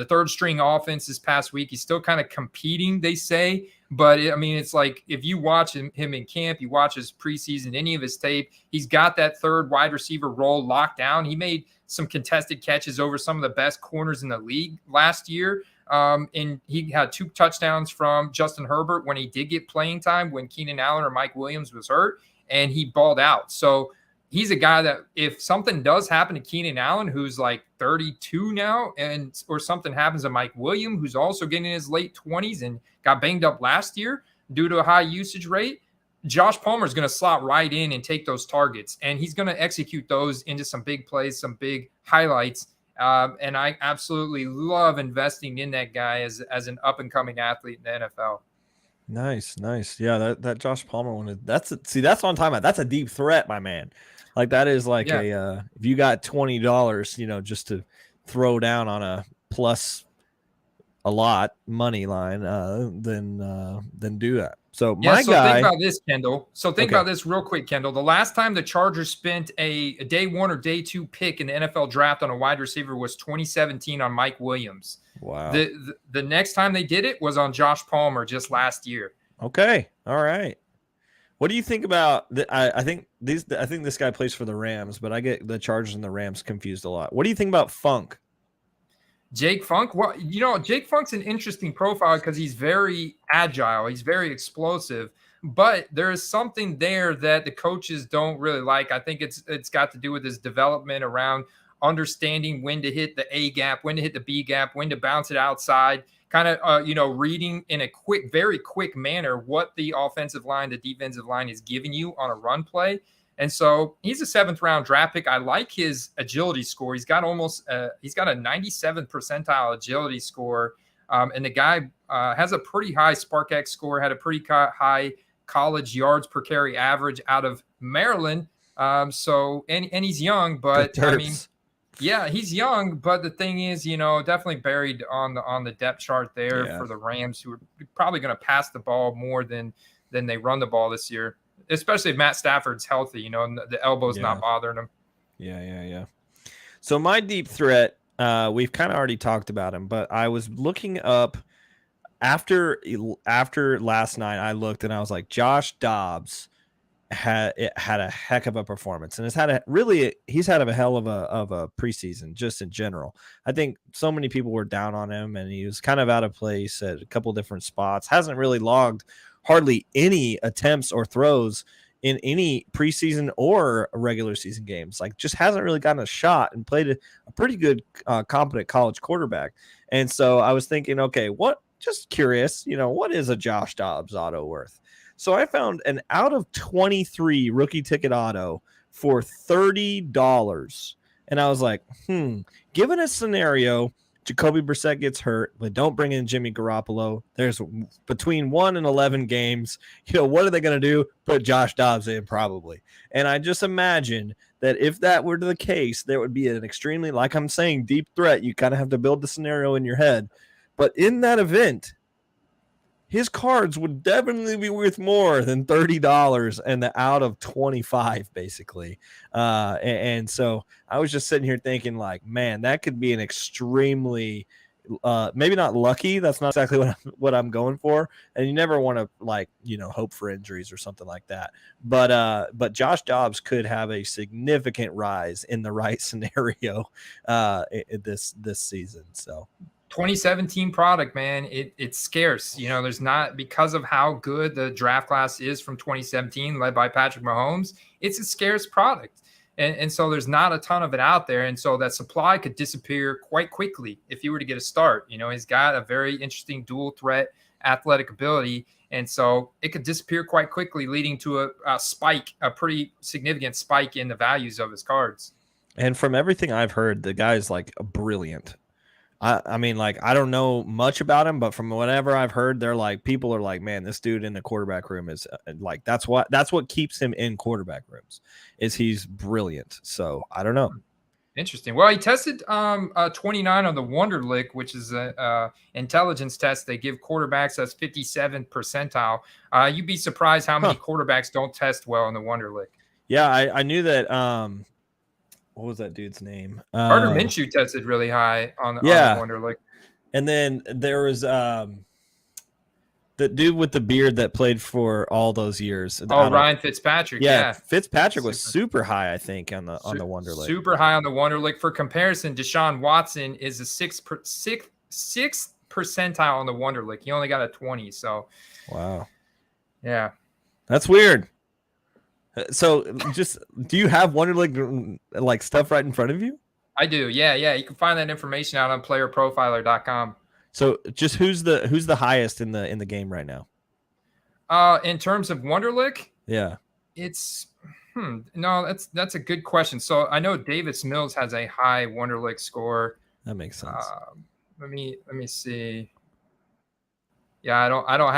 third string offense this past week. He's still kind of competing, they say. But, it's like, if you watch him in camp, you watch his preseason, any of his tape, he's got that third wide receiver role locked down. He made some contested catches over some of the best corners in the league last year. And he had 2 touchdowns from Justin Herbert when he did get playing time, when Keenan Allen or Mike Williams was hurt, and he balled out. So he's a guy that, if something does happen to Keenan Allen, who's like 32 now, or something happens to Mike Williams, who's also getting in his late 20s and got banged up last year due to a high usage rate, Josh Palmer is going to slot right in and take those targets, and he's going to execute those into some big plays, some big highlights. And I absolutely love investing in that guy as an up-and-coming athlete in the NFL. Nice. Yeah, that Josh Palmer one, that's what I'm talking about. That's a deep threat, my man. Like, that is like if you got $20, just to throw down on a plus a lot money line, then do that. So think about this, Kendall. Think about this real quick, Kendall. The last time the Chargers spent a day 1 or day 2 pick in the NFL draft on a wide receiver was 2017 on Mike Williams. Wow. The next time they did it was on Josh Palmer just last year. Okay. All right. What do you think about I think this guy plays for the Rams, but I get the Chargers and the Rams confused a lot. What do you think about Funk? Jake Funk? Well, Jake Funk's an interesting profile because he's very agile. He's very explosive, but there is something there that the coaches don't really like. I think it's got to do with his development around understanding when to hit the A gap, when to hit the B gap, when to bounce it outside, kind of, reading in a very quick manner what the offensive line, the defensive line is giving you on a run play. And so he's a 7th round draft pick. I like his agility score. He's got a 97th percentile agility score. And the guy has a pretty high SparkX score, had a pretty high college yards per carry average out of Maryland. And he's young, but he's young. But the thing is, definitely buried on the depth chart there for the Rams, who are probably going to pass the ball more than they run the ball this year. Especially if Matt Stafford's healthy, and the elbow's not bothering him. Yeah. So my deep threat, we've kind of already talked about him, but I was looking up after last night. I looked and I was like, Josh Dobbs had a heck of a performance, and he's had a hell of a preseason just in general. I think so many people were down on him, and he was kind of out of place at a couple different spots. Hasn't really logged hardly any attempts or throws in any preseason or regular season games. Like, just hasn't really gotten a shot, and played a pretty good, competent college quarterback. And so I was thinking, okay, just curious, what is a Josh Dobbs auto worth? So I found an out of 23 rookie ticket auto for $30. And I was like, given a scenario, Jacoby Brissett gets hurt, but don't bring in Jimmy Garoppolo. There's between 1 and 11 games. What are they going to do? Put Josh Dobbs in, probably. And I just imagine that if that were the case, there would be an extremely, like I'm saying, deep threat. You kind of have to build the scenario in your head. But in that event, his cards would definitely be worth more than $30 and the out of 25, basically. And so I was just sitting here thinking, like, man, that could be an extremely maybe not lucky. That's not exactly what I'm going for. And you never want to hope for injuries or something like that. But Josh Dobbs could have a significant rise in the right scenario this season. So 2017 product, man, it's scarce. There's not, because of how good the draft class is from 2017, led by Patrick Mahomes. It's a scarce product. And so there's not a ton of it out there. And so that supply could disappear quite quickly if you were to get a start. He's got a very interesting dual threat athletic ability. And so it could disappear quite quickly, leading to a spike, a pretty significant spike in the values of his cards. And from everything I've heard, the guy's brilliant. I mean, I don't know much about him, but from whatever I've heard, people are like, man, this dude in the quarterback room is that's what keeps him in quarterback rooms, is he's brilliant. So I don't know. Interesting. Well, he tested 29 on the Wonderlic, which is a intelligence test they give quarterbacks. That's 57th percentile. You'd be surprised how many quarterbacks don't test well in the Wonderlic. Yeah, I knew that. What was that dude's name? Gardner Minshew tested really high on the Wonderlic. And then there was the dude with the beard that played for all those years. Ryan Fitzpatrick. Yeah. Fitzpatrick was super high, I think, on the Wonderlic. Super high on the Wonderlic. For comparison, Deshaun Watson is a sixth percentile on the Wonderlic. He only got a 20. So, wow. Yeah. That's weird. So do you have Wonderlic stuff right in front of you? I do. Yeah. You can find that information out on playerprofiler.com. So just who's the highest in the game right now? In terms of Wonderlic? Yeah. It's no, that's a good question. So I know Davis Mills has a high Wonderlic score. That makes sense. Let me see. Yeah, I don't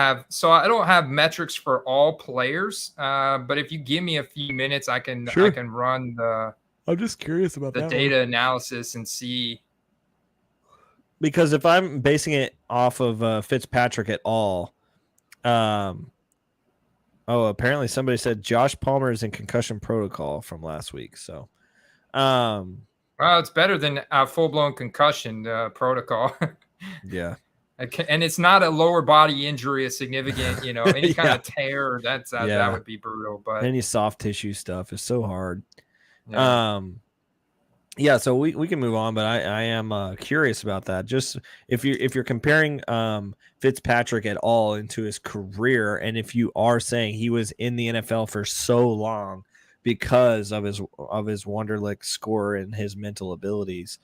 have metrics for all players. But if you give me a few minutes, I can run I'm just curious about the data analysis and see. Because if I'm basing it off of Fitzpatrick at all, apparently somebody said Josh Palmer is in concussion protocol from last week. So, well, it's better than a full-blown concussion protocol. Yeah. And it's not a lower body injury, a significant, any kind of tear. That would be brutal. But any soft tissue stuff is so hard. Yeah. So we can move on, but I am curious about that. Just if you're comparing Fitzpatrick at all into his career, and if you are saying he was in the NFL for so long because of his Wonderlic score and his mental abilities.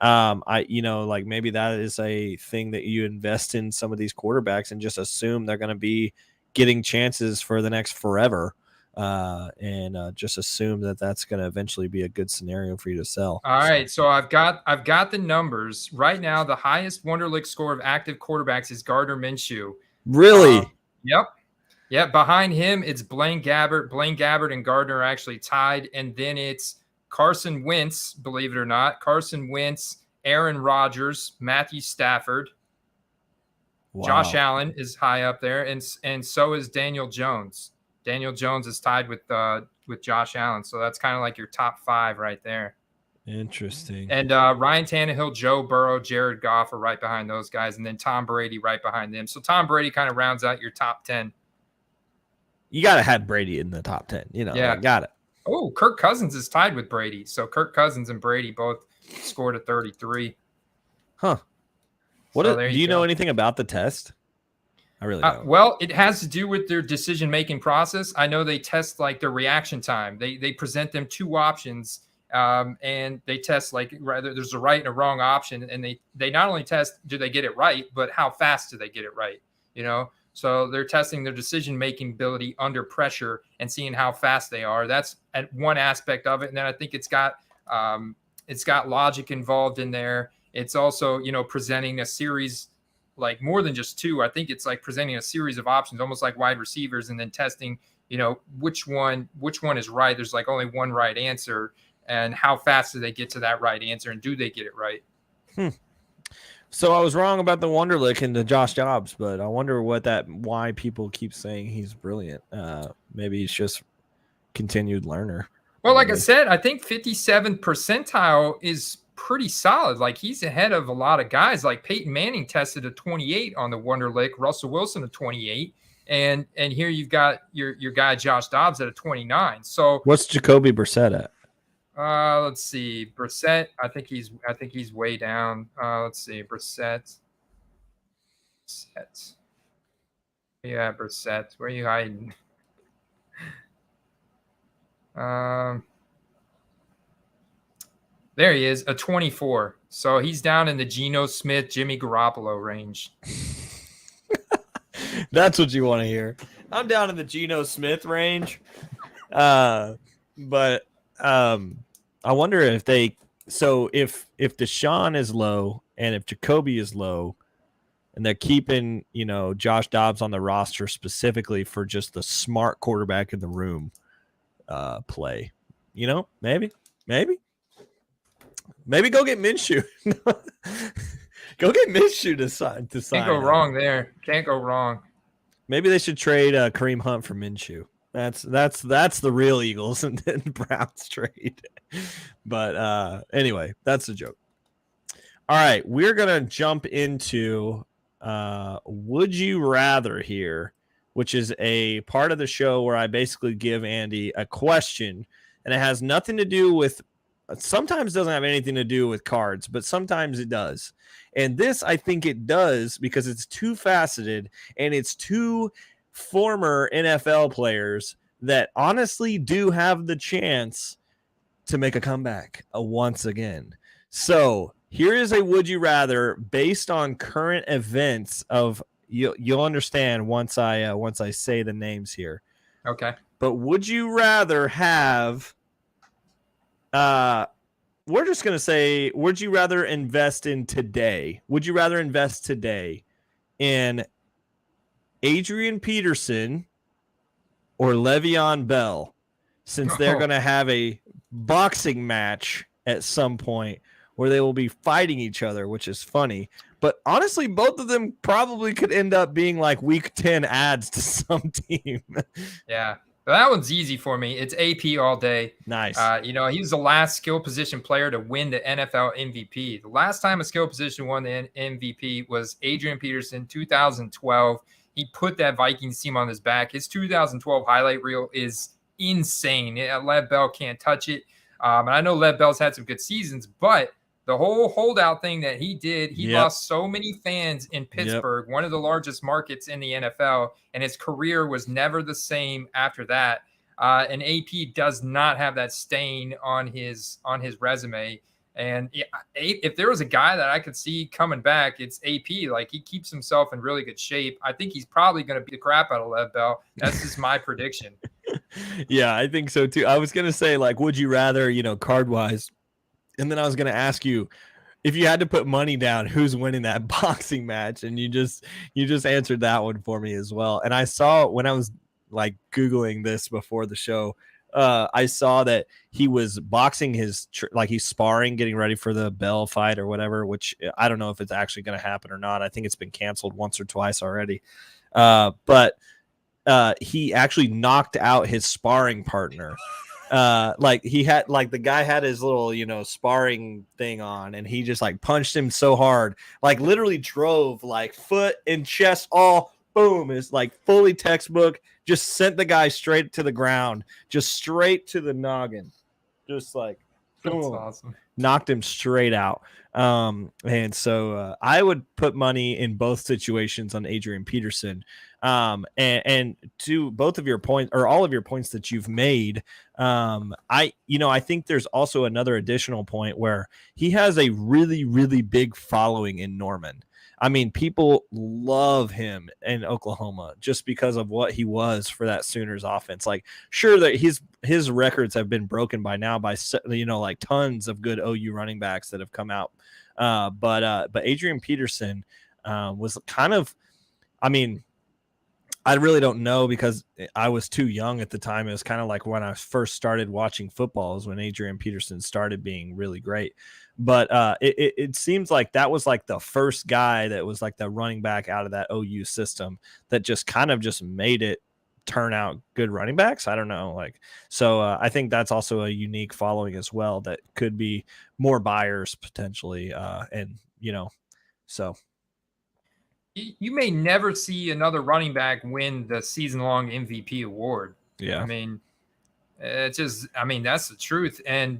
Maybe that is a thing that you invest in some of these quarterbacks and just assume they're going to be getting chances for the next forever. And just assume that that's going to eventually be a good scenario for you to sell. All right. So I've got the numbers right now. The highest Wonderlic score of active quarterbacks is Gardner Minshew. Really? Yep. Yeah. Behind him, it's Blaine Gabbert. Blaine Gabbert and Gardner are actually tied. And then it's Carson Wentz, believe it or not. Carson Wentz, Aaron Rodgers, Matthew Stafford. Wow. Josh Allen is high up there, and so is Daniel Jones. Daniel Jones is tied with Josh Allen, so that's kind of like your top five right there. Interesting. And Ryan Tannehill, Joe Burrow, Jared Goff are right behind those guys, and then Tom Brady right behind them. So Tom Brady kind of rounds out your top 10. You got to have Brady in the top 10. Yeah. Got it. Oh, Kirk Cousins is tied with Brady. So Kirk Cousins and Brady both scored a 33. Huh. Do you know anything about the test? I really don't. Well, it has to do with their decision-making process. I know they test their reaction time. They present them two options, and they test there's a right and a wrong option, and they not only test do they get it right, but how fast do they get it right? So they're testing their decision-making ability under pressure and seeing how fast they are. That's one aspect of it. And then I think it's got logic involved in there. It's also, presenting a series, more than just two. I think it's presenting a series of options, almost like wide receivers, and then testing, which one is right. There's only one right answer, and how fast do they get to that right answer, and do they get it right? So I was wrong about the Wonderlic and the Josh Dobbs, but I wonder why people keep saying he's brilliant. Maybe he's just continued learner. Well, like I said, I think 57th percentile is pretty solid. Like he's ahead of a lot of guys. Like Peyton Manning tested a 28 on the Wonderlic, Russell Wilson a 28, and here you've got your guy Josh Dobbs at a 29. So what's Jacoby Brissett at? Let's see, Brissett. I think he's way down. Let's see, Brissett. Yeah, Brissett. Where are you hiding? There he is, a 24. So he's down in the Geno Smith, Jimmy Garoppolo range. That's what you want to hear. I'm down in the Geno Smith range. But I wonder if if Deshaun is low and if Jacoby is low and they're keeping, Josh Dobbs on the roster specifically for just the smart quarterback in the room play, maybe go get Minshew. Go get Minshew to sign. Can't go wrong there. Can't go wrong. Maybe they should trade Kareem Hunt for Minshew. That's the real Eagles and then Browns trade. But anyway, that's a joke. All right, we're gonna jump into Would You Rather here, which is a part of the show where I basically give Andy a question, and it has nothing to do with. Sometimes doesn't have anything to do with cards, but sometimes it does. And this, I think it does because it's two-faceted and it's two former NFL players that honestly do have the chance to make a comeback once again. So here is a would you rather based on current events of you'll understand once I say the names here. Okay. But would you rather have we're just going to say, would you rather invest in today? Would you rather invest today in Adrian Peterson or Le'Veon Bell, since they're going to have a boxing match at some point where they will be fighting each other, which is funny. But honestly, both of them probably could end up being like week 10 ads to some team. Yeah. That one's easy for me. It's AP all day. Nice. He was the last skill position player to win the NFL MVP. The last time a skill position won the MVP was Adrian Peterson, 2012. He put that Vikings team on his back. His 2012 highlight reel is insane. Lev Bell can't touch it. And I know Lev Bell's had some good seasons, but the whole holdout thing that he did, he lost so many fans in Pittsburgh, one of the largest markets in the NFL, and his career was never the same after that. And AP does not have that stain on his resume. And if there was a guy that I could see coming back, it's AP. Like, he keeps himself in really good shape. I think he's probably going to beat the crap out of Lev Bell. That's just my prediction. Yeah, I think so too. I was going to say, like, would you rather, card wise? And then I was going to ask you, if you had to put money down, who's winning that boxing match? And you just answered that one for me as well. And I saw when I was like Googling this before the show, I saw that he was boxing he's sparring, getting ready for the Bell fight or whatever, which I don't know if it's actually going to happen or not. I think it's been canceled once or twice already. But he actually knocked out his sparring partner. The guy had his little, sparring thing on, and he just like punched him so hard, like literally drove like foot and chest all boom. It's like fully textbook, just sent the guy straight to the ground, just straight to the noggin. Just like, boom. That's awesome. Knocked him straight out. And so I would put money in both situations on Adrian Peterson. And to both of your points, or all of your points that you've made, I think there's also another additional point where he has a really, really big following in Norman. I mean, people love him in Oklahoma just because of what he was for that Sooners offense. Like, sure that his records have been broken by now by, like tons of good OU running backs that have come out. But Adrian Peterson was kind of, I mean, I really don't know because I was too young at the time. It was kind of like when I first started watching football is when Adrian Peterson started being really great. But it seems like that was like the first guy that was like the running back out of that OU system that just kind of just made it turn out good running backs. I don't know. Like, so I think that's also a unique following as well that could be more buyers potentially. And, so. You may never see another running back win the season-long MVP award. Yeah. I mean, that's the truth. And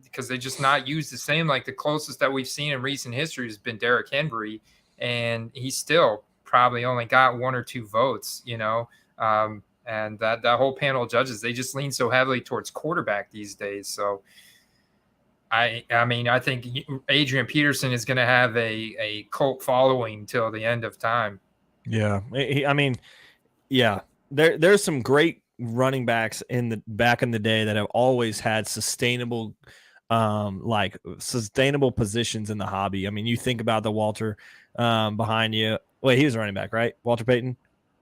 because they just not used the same, like the closest that we've seen in recent history has been Derrick Henry, and he still probably only got 1 or 2 votes, and that whole panel of judges, they just lean so heavily towards quarterback these days. So I think Adrian Peterson is going to have a cult following till the end of time. Yeah. There's some great running backs back in the day that have always had sustainable positions in the hobby. I mean, you think about the Walter behind you. Wait, he was a running back, right? Walter Payton?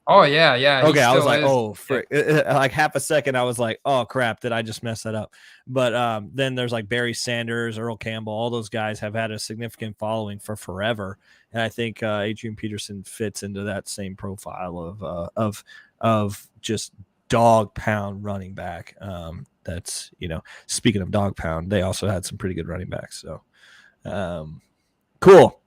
Oh, yeah. Okay, I was like, frick. Like half a second, I was like, oh, crap, did I just mess that up? But then there's like Barry Sanders, Earl Campbell. All those guys have had a significant following for forever. And I think Adrian Peterson fits into that same profile of just dog pound running back. That's, speaking of dog pound, they also had some pretty good running backs. So cool.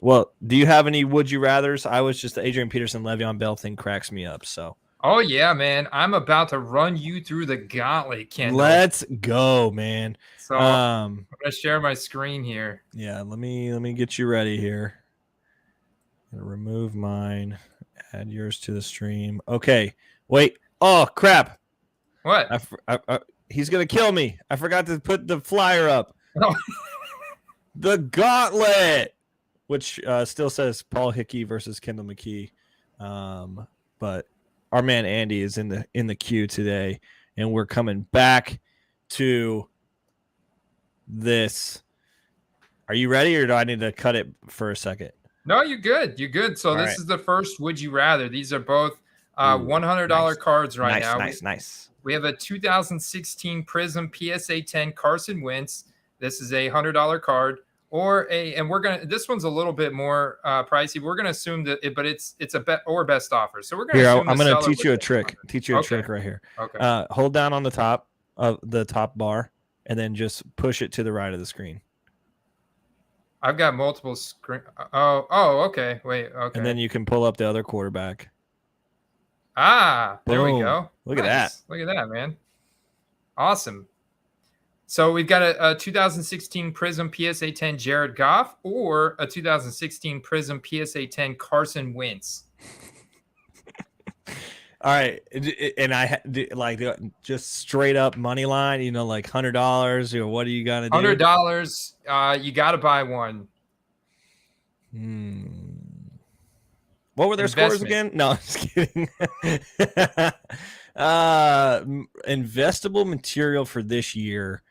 Well, do you have any would you rathers? I was just the Adrian Peterson Le'Veon Bell thing cracks me up. So. Oh yeah, man! I'm about to run you through the gauntlet, Kendall. Let's go, man. So I'm gonna share my screen here. Yeah, let me get you ready here. I'm gonna remove mine. Add yours to the stream. Okay. Wait. Oh crap! What? He's gonna kill me. I forgot to put the flyer up. Oh. The gauntlet, which still says Paul Hickey versus Kendall McKee, but our man Andy is in the queue today, and we're coming back to this. Are you ready, or do I need to cut it for a second? No, you're good. You're good. So this is the first Would You Rather. These are both $100 cards now. Nice. We have a 2016 Prism PSA 10 Carson Wentz. This is a $100 card. This one's a little bit more pricey. We're gonna assume that, but it's a best offer. So we're gonna. I'm gonna teach you a trick. Trick right here. Okay. Hold down on the top of the top bar, and then just push it to the right of the screen. I've got multiple screen. Oh, okay. Wait. Okay. And then you can pull up the other quarterback. There Boom. we go. Look at that. Look at that, man. Awesome. So we've got a 2016 Prism PSA 10 Jared Goff or a 2016 Prism PSA 10 Carson Wentz. All right, and I like just straight up money line, like $100, or what are you gonna do? $100. You got to buy one. What were their scores again? No, I'm just kidding. Investable material for this year.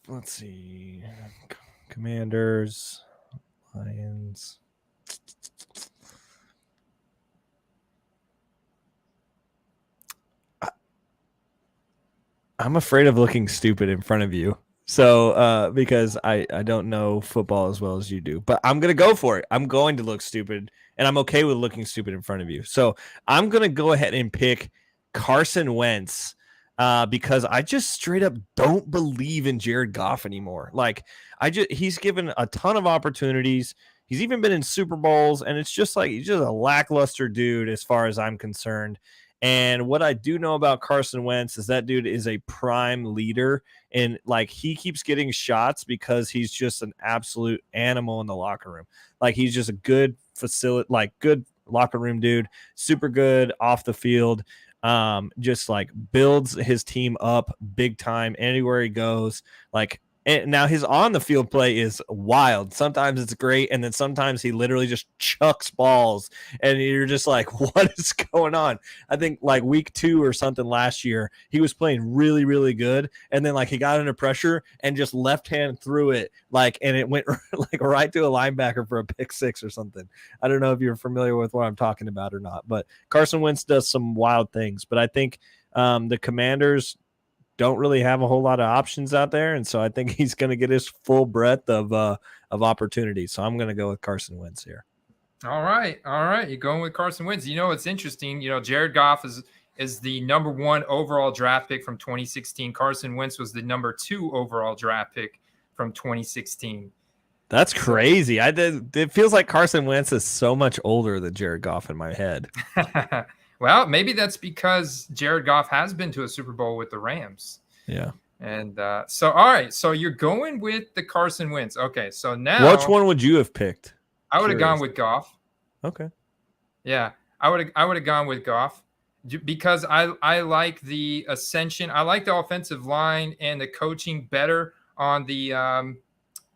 Let's see. Commanders, Lions. I'm afraid of looking stupid in front of you. So, because I don't know football as well as you do, but I'm going to go for it. I'm going to look stupid, and I'm okay with looking stupid in front of you. So I'm going to go ahead and pick Carson Wentz. Because I just straight up don't believe in Jared Goff anymore. Like he's given a ton of opportunities. He's even been in Super Bowls, and it's just like he's just a lackluster dude as far as I'm concerned. And what I do know about Carson Wentz is that dude is a prime leader, and like he keeps getting shots because he's just an absolute animal in the locker room. Like he's just a good good locker room dude, super good off the field. Just like builds his team up big time anywhere he goes. And now his on the field play is wild. Sometimes it's great, and then sometimes he literally just chucks balls, and you're just like, what is going on? I think like week 2 or something last year, he was playing really, really good, and then like he got under pressure and just left hand threw it, and it went like right to a linebacker for a pick 6 or something. I don't know if you're familiar with what I'm talking about or not, but Carson Wentz does some wild things. But I think the Commanders don't really have a whole lot of options out there, and so I think he's going to get his full breadth of opportunity. So I'm going to go with Carson Wentz here. All right. You're going with Carson Wentz. You know, it's interesting. You know, Jared Goff is the number 1 overall draft pick from 2016. Carson Wentz was the number 2 overall draft pick from 2016. That's crazy. It feels like Carson Wentz is so much older than Jared Goff in my head. Well, maybe that's because Jared Goff has been to a Super Bowl with the Rams. Yeah. And so, all right. So you're going with the Carson Wentz. Okay. So now, which one would you have picked? I would have gone with Goff. Okay. Yeah, I would have gone with Goff because I like the ascension. I like the offensive line and the coaching better on the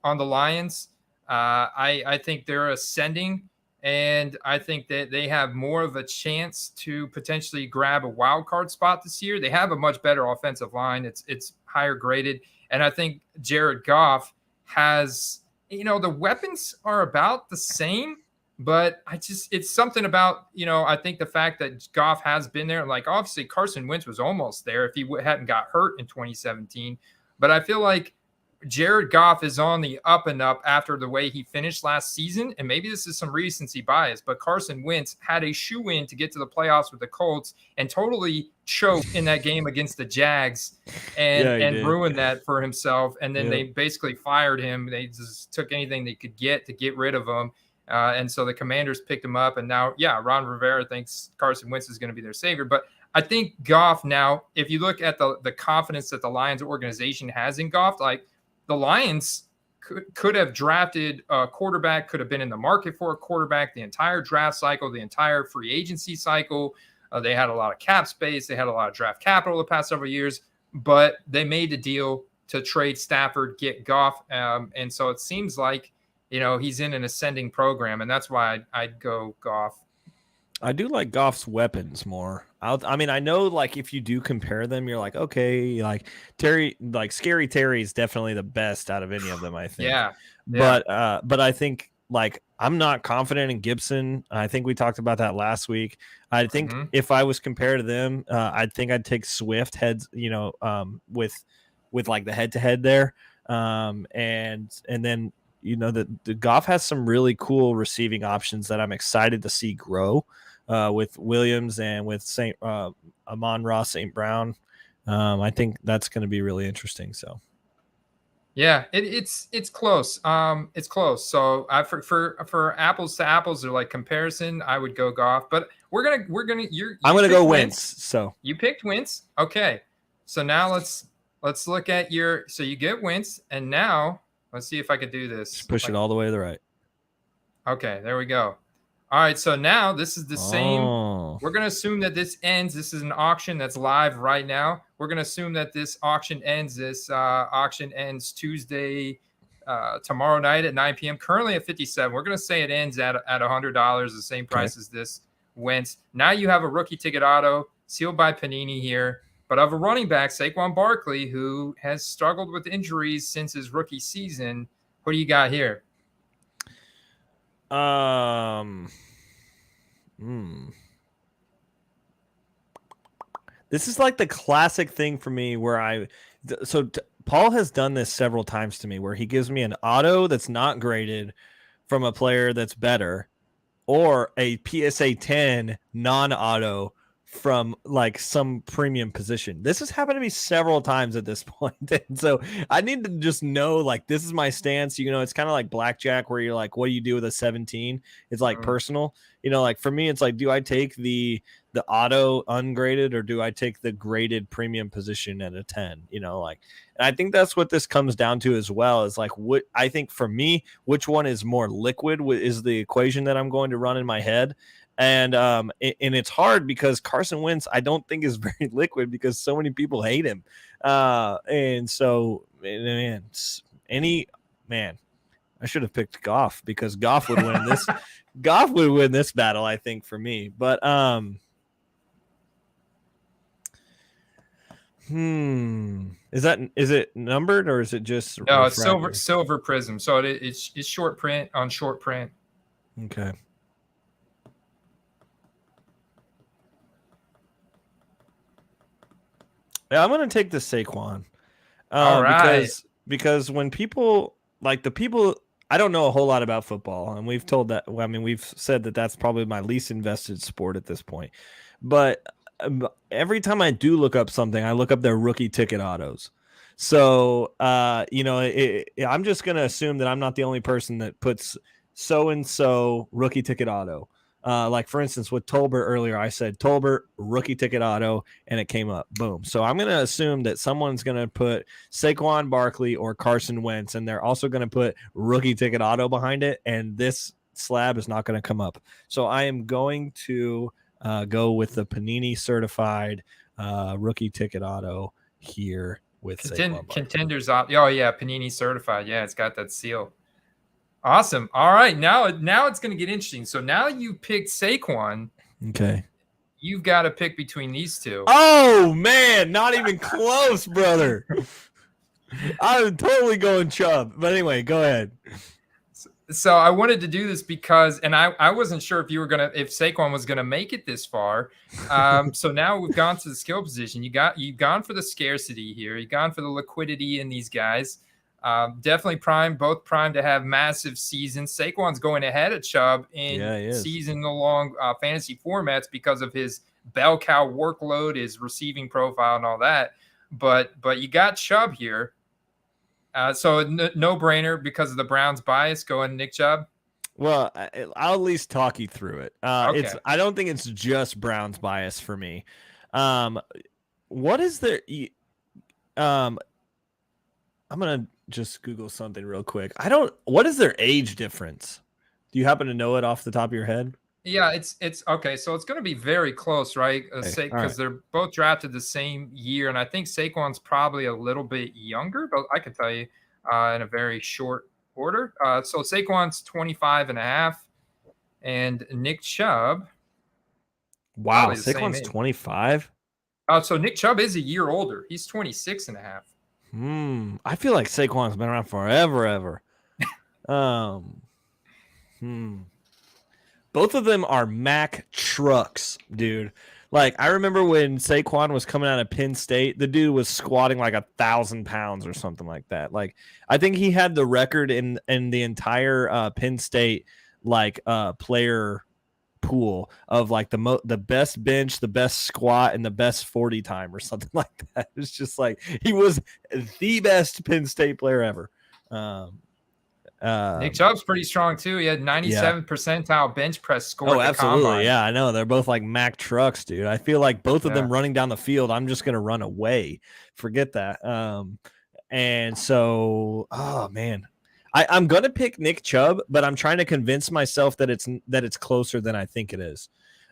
Lions. I think they're ascending, and I think that they have more of a chance to potentially grab a wild card spot this year. They have a much better offensive line. It's higher graded, and I think Jared Goff has, you know, the weapons are about the same, but it's something about, you know, I think the fact that Goff has been there, like obviously Carson Wentz was almost there if he hadn't got hurt in 2017, but I feel like Jared Goff is on the up and up after the way he finished last season. And maybe this is some recency bias, but Carson Wentz had a shoe in to get to the playoffs with the Colts and totally choked in that game against the Jags and ruined that for himself. And then they basically fired him. They just took anything they could get to get rid of him. And so the Commanders picked him up. And now, Ron Rivera thinks Carson Wentz is going to be their savior. But I think Goff now, if you look at the confidence that the Lions organization has in Goff, like, the Lions could have drafted a quarterback, could have been in the market for a quarterback the entire draft cycle, the entire free agency cycle. They had a lot of cap space. They had a lot of draft capital the past several years, but they made the deal to trade Stafford, get Goff. And so it seems like, you know, he's in an ascending program, and that's why I'd go Goff. I do like Goff's weapons more. I mean, I know, like, if you do compare them, you're like, okay, like Scary Terry is definitely the best out of any of them, I think. Yeah. But I think, like, I'm not confident in Gibson. I think we talked about that last week. I think if I was compared to them, I think I'd take Swift heads, you know, with like the head to head there. And then, you know, the Goff has some really cool receiving options that I'm excited to see grow. With Williams and with Amon-Ra St. Brown. I think that's going to be really interesting. So, yeah, it's close. It's close. So for apples to apples or like comparison, I would go Goff. But I'm gonna go Wentz. So you picked Wentz. Okay. So now let's look at so you get Wentz, and now let's see if I could do this. Just push it all the way to the right. Okay, there we go. All right, so now this is the same. We're going to assume that this ends. This is an auction that's live right now. We're going to assume that this auction ends. This auction ends Tuesday, tomorrow night at 9 p.m., currently at 57. We're going to say it ends at $100, the same price as this Wentz. Now you have a rookie ticket auto sealed by Panini here, but of a running back, Saquon Barkley, who has struggled with injuries since his rookie season. What do you got here? This is like the classic thing for me where Paul has done this several times to me where he gives me an auto that's not graded from a player that's better, or a PSA 10 non-auto from like some premium position. This has happened to me several times at this point. And so I need to just know, like, this is my stance. You know, it's kind of like blackjack where you're like, what do you do with a 17? It's like personal, you know, like for me, it's like, do I take the auto ungraded or do I take the graded premium position at a 10, you know, like, and I think that's what this comes down to as well, is like, what I think for me, which one is more liquid is the equation that I'm going to run in my head. And it's hard because Carson Wentz, I don't think is very liquid because so many people hate him. And so, man, I should have picked Goff because Goff would win this. Goff would win this battle, I think, for me. But is it numbered or is it just no? It's silver prism. So it's short print on short print. Okay. Yeah, I'm going to take the Saquon. All right. Because when people, like the people I don't know a whole lot about football, and we've told that. I mean, we've said that that's probably my least invested sport at this point. But every time I do look up something, I look up their rookie ticket autos. So, I'm just going to assume that I'm not the only person that puts so and so rookie ticket auto. Like, for instance, with Tolbert earlier, I said Tolbert rookie ticket auto, and it came up. Boom. So I'm going to assume that someone's going to put Saquon Barkley or Carson Wentz, and they're also going to put rookie ticket auto behind it, and this slab is not going to come up. So I am going to go with the Panini certified rookie ticket auto here with Contenders. Oh yeah, Panini certified. Yeah, it's got that seal. Awesome. All right, now it's going to get interesting. So now you picked Saquon. Okay. You've got to pick between these two. Oh man, not even close, brother. I'm totally going Chubb. But anyway, go ahead. So I wanted to do this because, and I wasn't sure if if Saquon was gonna make it this far. So now we've gone to the skill position. You've gone for the scarcity here. You've gone for the liquidity in these guys. Definitely both primed to have massive seasons. Saquon's going ahead of Chubb in season-long fantasy formats because of his bell cow workload, his receiving profile, and all that. But you got Chubb here. So no-brainer because of the Browns' bias going Nick Chubb. Well, I'll at least talk you through it. Okay. I don't think it's just Browns' bias for me. What is their? I'm gonna just Google something real quick. What is their age difference? Do you happen to know it off the top of your head? Yeah, it's okay. So it's going to be very close, right? Because they're both drafted the same year, and I think Saquon's probably a little bit younger, but I can tell you in a very short order. So Saquon's 25 and a half, and Nick Chubb. Wow, Saquon's 25. So Nick Chubb is a year older. He's 26 and a half. I feel like Saquon's been around forever. Both of them are Mack trucks, dude. Like, I remember when Saquon was coming out of Penn State, the dude was squatting like 1,000 pounds or something like that. Like, I think he had the record in the entire Penn State player pool of like the best bench, the best squat, and the best 40 time or something like that. It's just like he was the best Penn State player ever. Nick Chubb's pretty strong too. He had 97 percentile bench press score. Oh, absolutely. Combine. Yeah, I know. They're both like Mack trucks, dude. I feel like both of them running down the field, I'm just gonna run away. Forget that. And so, oh man, I'm gonna pick Nick Chubb, but I'm trying to convince myself that it's closer than I think it is.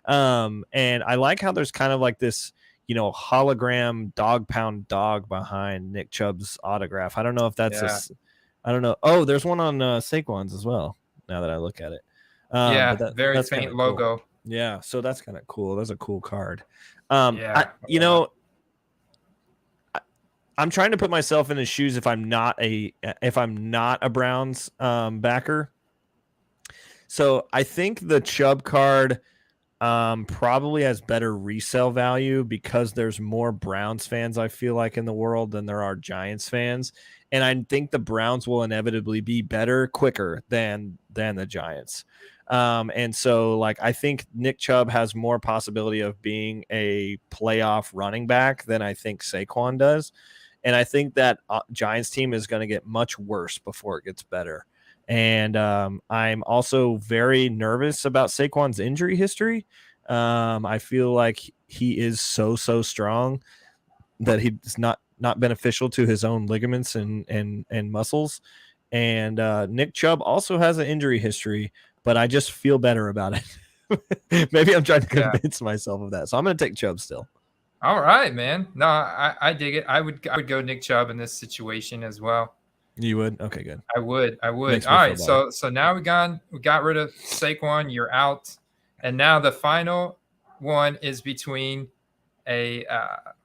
And I like how there's kind of like this, hologram dog pound dog behind Nick Chubb's autograph. I don't know if that's I don't know. Oh, there's one on Saquon's as well. Now that I look at it, very faint logo. Cool. Yeah, so that's kind of cool. That's a cool card. I'm trying to put myself in his shoes if I'm not a Browns backer. So I think the Chubb card probably has better resale value because there's more Browns fans, I feel like, in the world than there are Giants fans. And I think the Browns will inevitably be better quicker than the Giants. And so, like, I think Nick Chubb has more possibility of being a playoff running back than I think Saquon does. And I think that Giants team is going to get much worse before it gets better. And I'm also very nervous about Saquon's injury history. I feel like he is so strong that he's not beneficial to his own ligaments and muscles. And Nick Chubb also has an injury history, but I just feel better about it. Maybe I'm trying to convince myself of that. So I'm going to take Chubb still. All right, man. No, I dig it. I would go Nick Chubb in this situation as well. You would? Okay, good. I would. All right. So now we got rid of Saquon. You're out. And now the final one is between a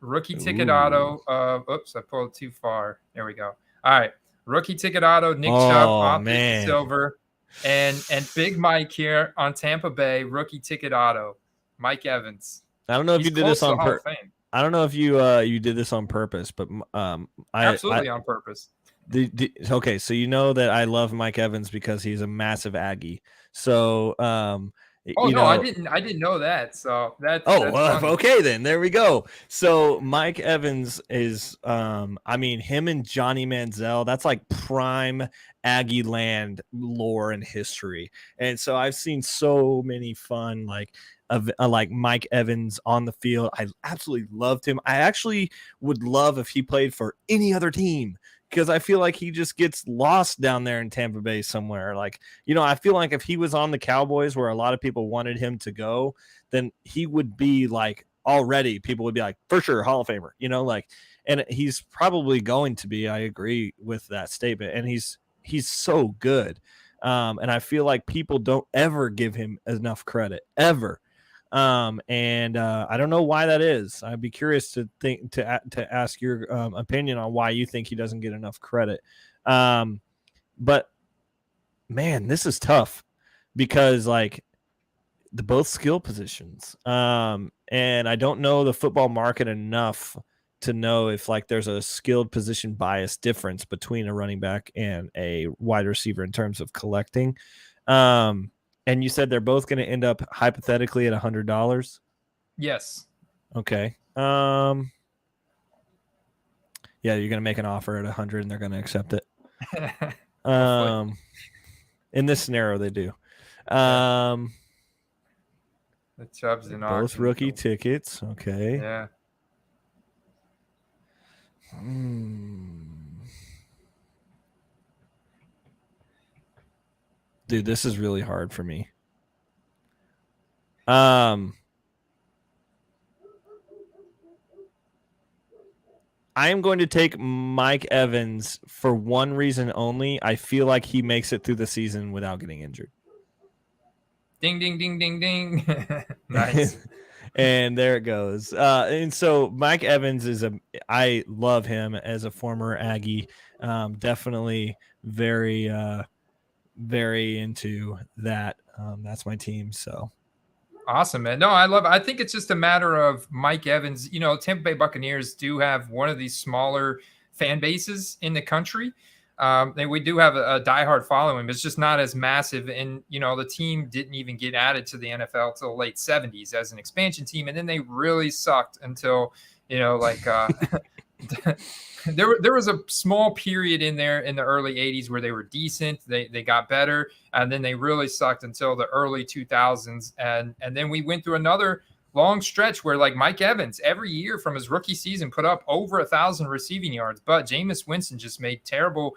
rookie ticket auto of, oops, I pulled too far. There we go. All right. Rookie ticket auto, Nick Chubb, optic silver, and Big Mike here on Tampa Bay, rookie ticket auto, Mike Evans. I don't know if you did this on purpose. I don't know if you did this on purpose, but absolutely on purpose. Okay, so you know that I love Mike Evans because he's a massive Aggie. So, Oh you no, I know, didn't know that. So oh, that's funny. okay, then there we go. So Mike Evans is, I mean, him and Johnny Manziel, that's like prime Aggie land lore and history. And so I've seen so many fun, like Mike Evans on the field. I absolutely loved him. I actually would love if he played for any other team, because I feel like he just gets lost down there in Tampa Bay somewhere. Like, I feel like if he was on the Cowboys, where a lot of people wanted him to go, then he would be like, already people would be like, for sure, Hall of Famer, and he's probably going to be. I agree with that statement. And he's so good. And I feel like people don't ever give him enough credit, ever. And I don't know why that is. I'd be curious to ask your opinion on why you think he doesn't get enough credit. But man, this is tough because like the both skill positions. And I don't know the football market enough to know if like there's a skilled position bias difference between a running back and a wide receiver in terms of collecting. And you said they're both going to end up hypothetically at $100. Yes. Okay. Yeah, you're going to make an offer at 100 and they're going to accept it. In this scenario, they do. The Chubbs and both rookie tickets. Okay. Yeah. Dude, this is really hard for me. I am going to take Mike Evans for one reason only. I feel like he makes it through the season without getting injured. Ding, ding, ding, ding, ding. Nice. And there it goes. And so Mike Evans I love him as a former Aggie. Definitely very, very into that. That's my team. So awesome, man. No, I think it's just a matter of Mike Evans. Tampa Bay Buccaneers do have one of these smaller fan bases in the country. And we do have a diehard following, but it's just not as massive. And, the team didn't even get added to the NFL till the late 70s as an expansion team. And then they really sucked until, there was a small period in there in the early 80s where they were decent. They got better. And then they really sucked until the early 2000s. And then we went through another long stretch where like Mike Evans every year from his rookie season put up over 1,000 receiving yards. But Jameis Winston just made terrible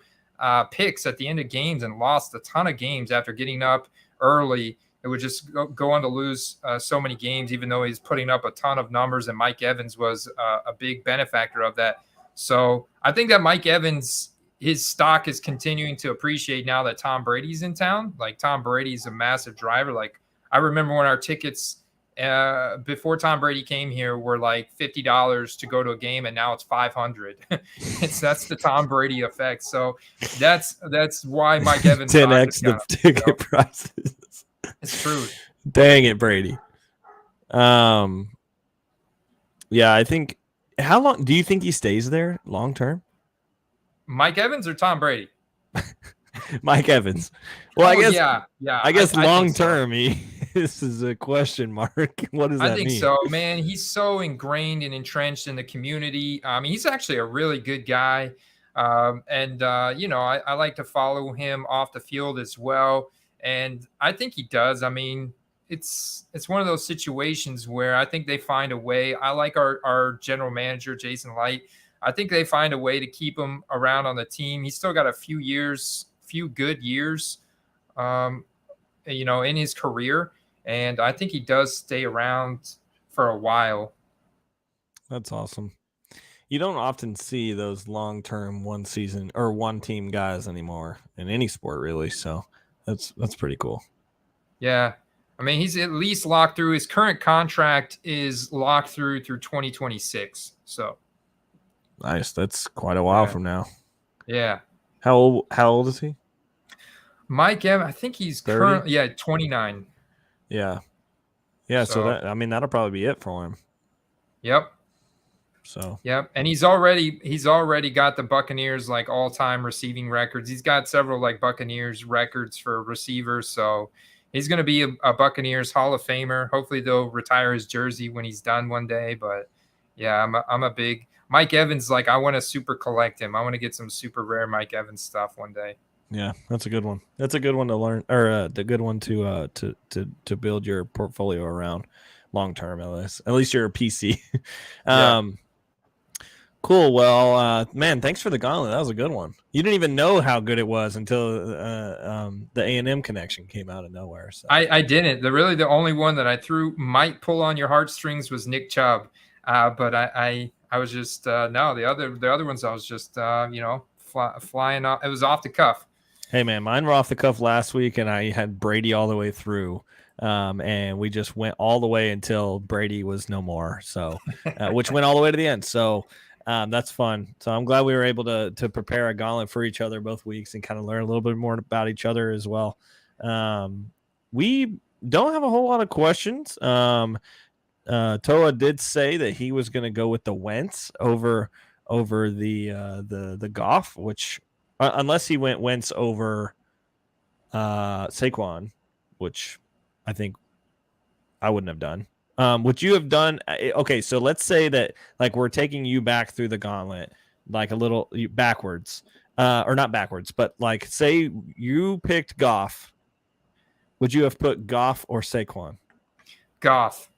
picks at the end of games and lost a ton of games after getting up early. It would just go on to lose so many games, even though he's putting up a ton of numbers. And Mike Evans was a big benefactor of that. So I think that Mike Evans, his stock is continuing to appreciate now that Tom Brady's in town. Like Tom Brady's a massive driver. Like I remember when our tickets before Tom Brady came here were like $50 to go to a game, and now it's $500. That's the Tom Brady effect. So that's why Mike Evans 10x the ticket prices. It's true. Dang it, Brady. Yeah, I think. How long do you think he stays there long term? Mike Evans or Tom Brady? Mike Evans. Well, I guess. Yeah. I guess long term, this is a question mark. What does that mean? I think so, man. He's so ingrained and entrenched in the community. He's actually a really good guy, I like to follow him off the field as well, and I think he does. I mean, it's one of those situations where I think they find a way. I like our general manager, Jason Light. I think they find a way to keep him around on the team. He's still got a few good years, in his career. And I think he does stay around for a while. That's awesome. You don't often see those long-term one season or one team guys anymore in any sport, really. So that's pretty cool. Yeah. I mean, he's at least locked through. His current contract is locked through 2026. So nice. That's quite a while from now. Yeah. How old is he? Mike Evans, I think he's 29. Yeah. So that, that'll probably be it for him. Yep. So yep, and he's already got the Buccaneers like all-time receiving records. He's got several like Buccaneers records for receivers, so he's going to be a Buccaneers Hall of Famer. Hopefully they'll retire his jersey when he's done one day, but yeah, I'm a big Mike Evans, like I want to super collect him. I want to get some super rare Mike Evans stuff one day. yeah, that's a good one. That's a good one to learn, or the good one to build your portfolio around long term. At least you're a PC. Yeah. Cool. Well, man, thanks for the gauntlet. That was a good one. You didn't even know how good it was until the A&M connection came out of nowhere. So I didn't. The only one that I threw might pull on your heartstrings was Nick Chubb, but I was just no, the other ones I was just flying off. It was off the cuff. Hey man, mine were off the cuff last week, and I had Brady all the way through, and we just went all the way until Brady was no more. So, which went all the way to the end. So. That's fun. So I'm glad we were able to prepare a gauntlet for each other both weeks and kind of learn a little bit more about each other as well. We don't have a whole lot of questions. Toa did say that he was going to go with the Wentz over the Goff, which unless he went Wentz over Saquon, which I think I wouldn't have done. Would you have done? Okay, so let's say that like we're taking you back through the gauntlet, like a little backwards, or not backwards, but like say you picked Goff. Would you have put Goff or Saquon? Goff.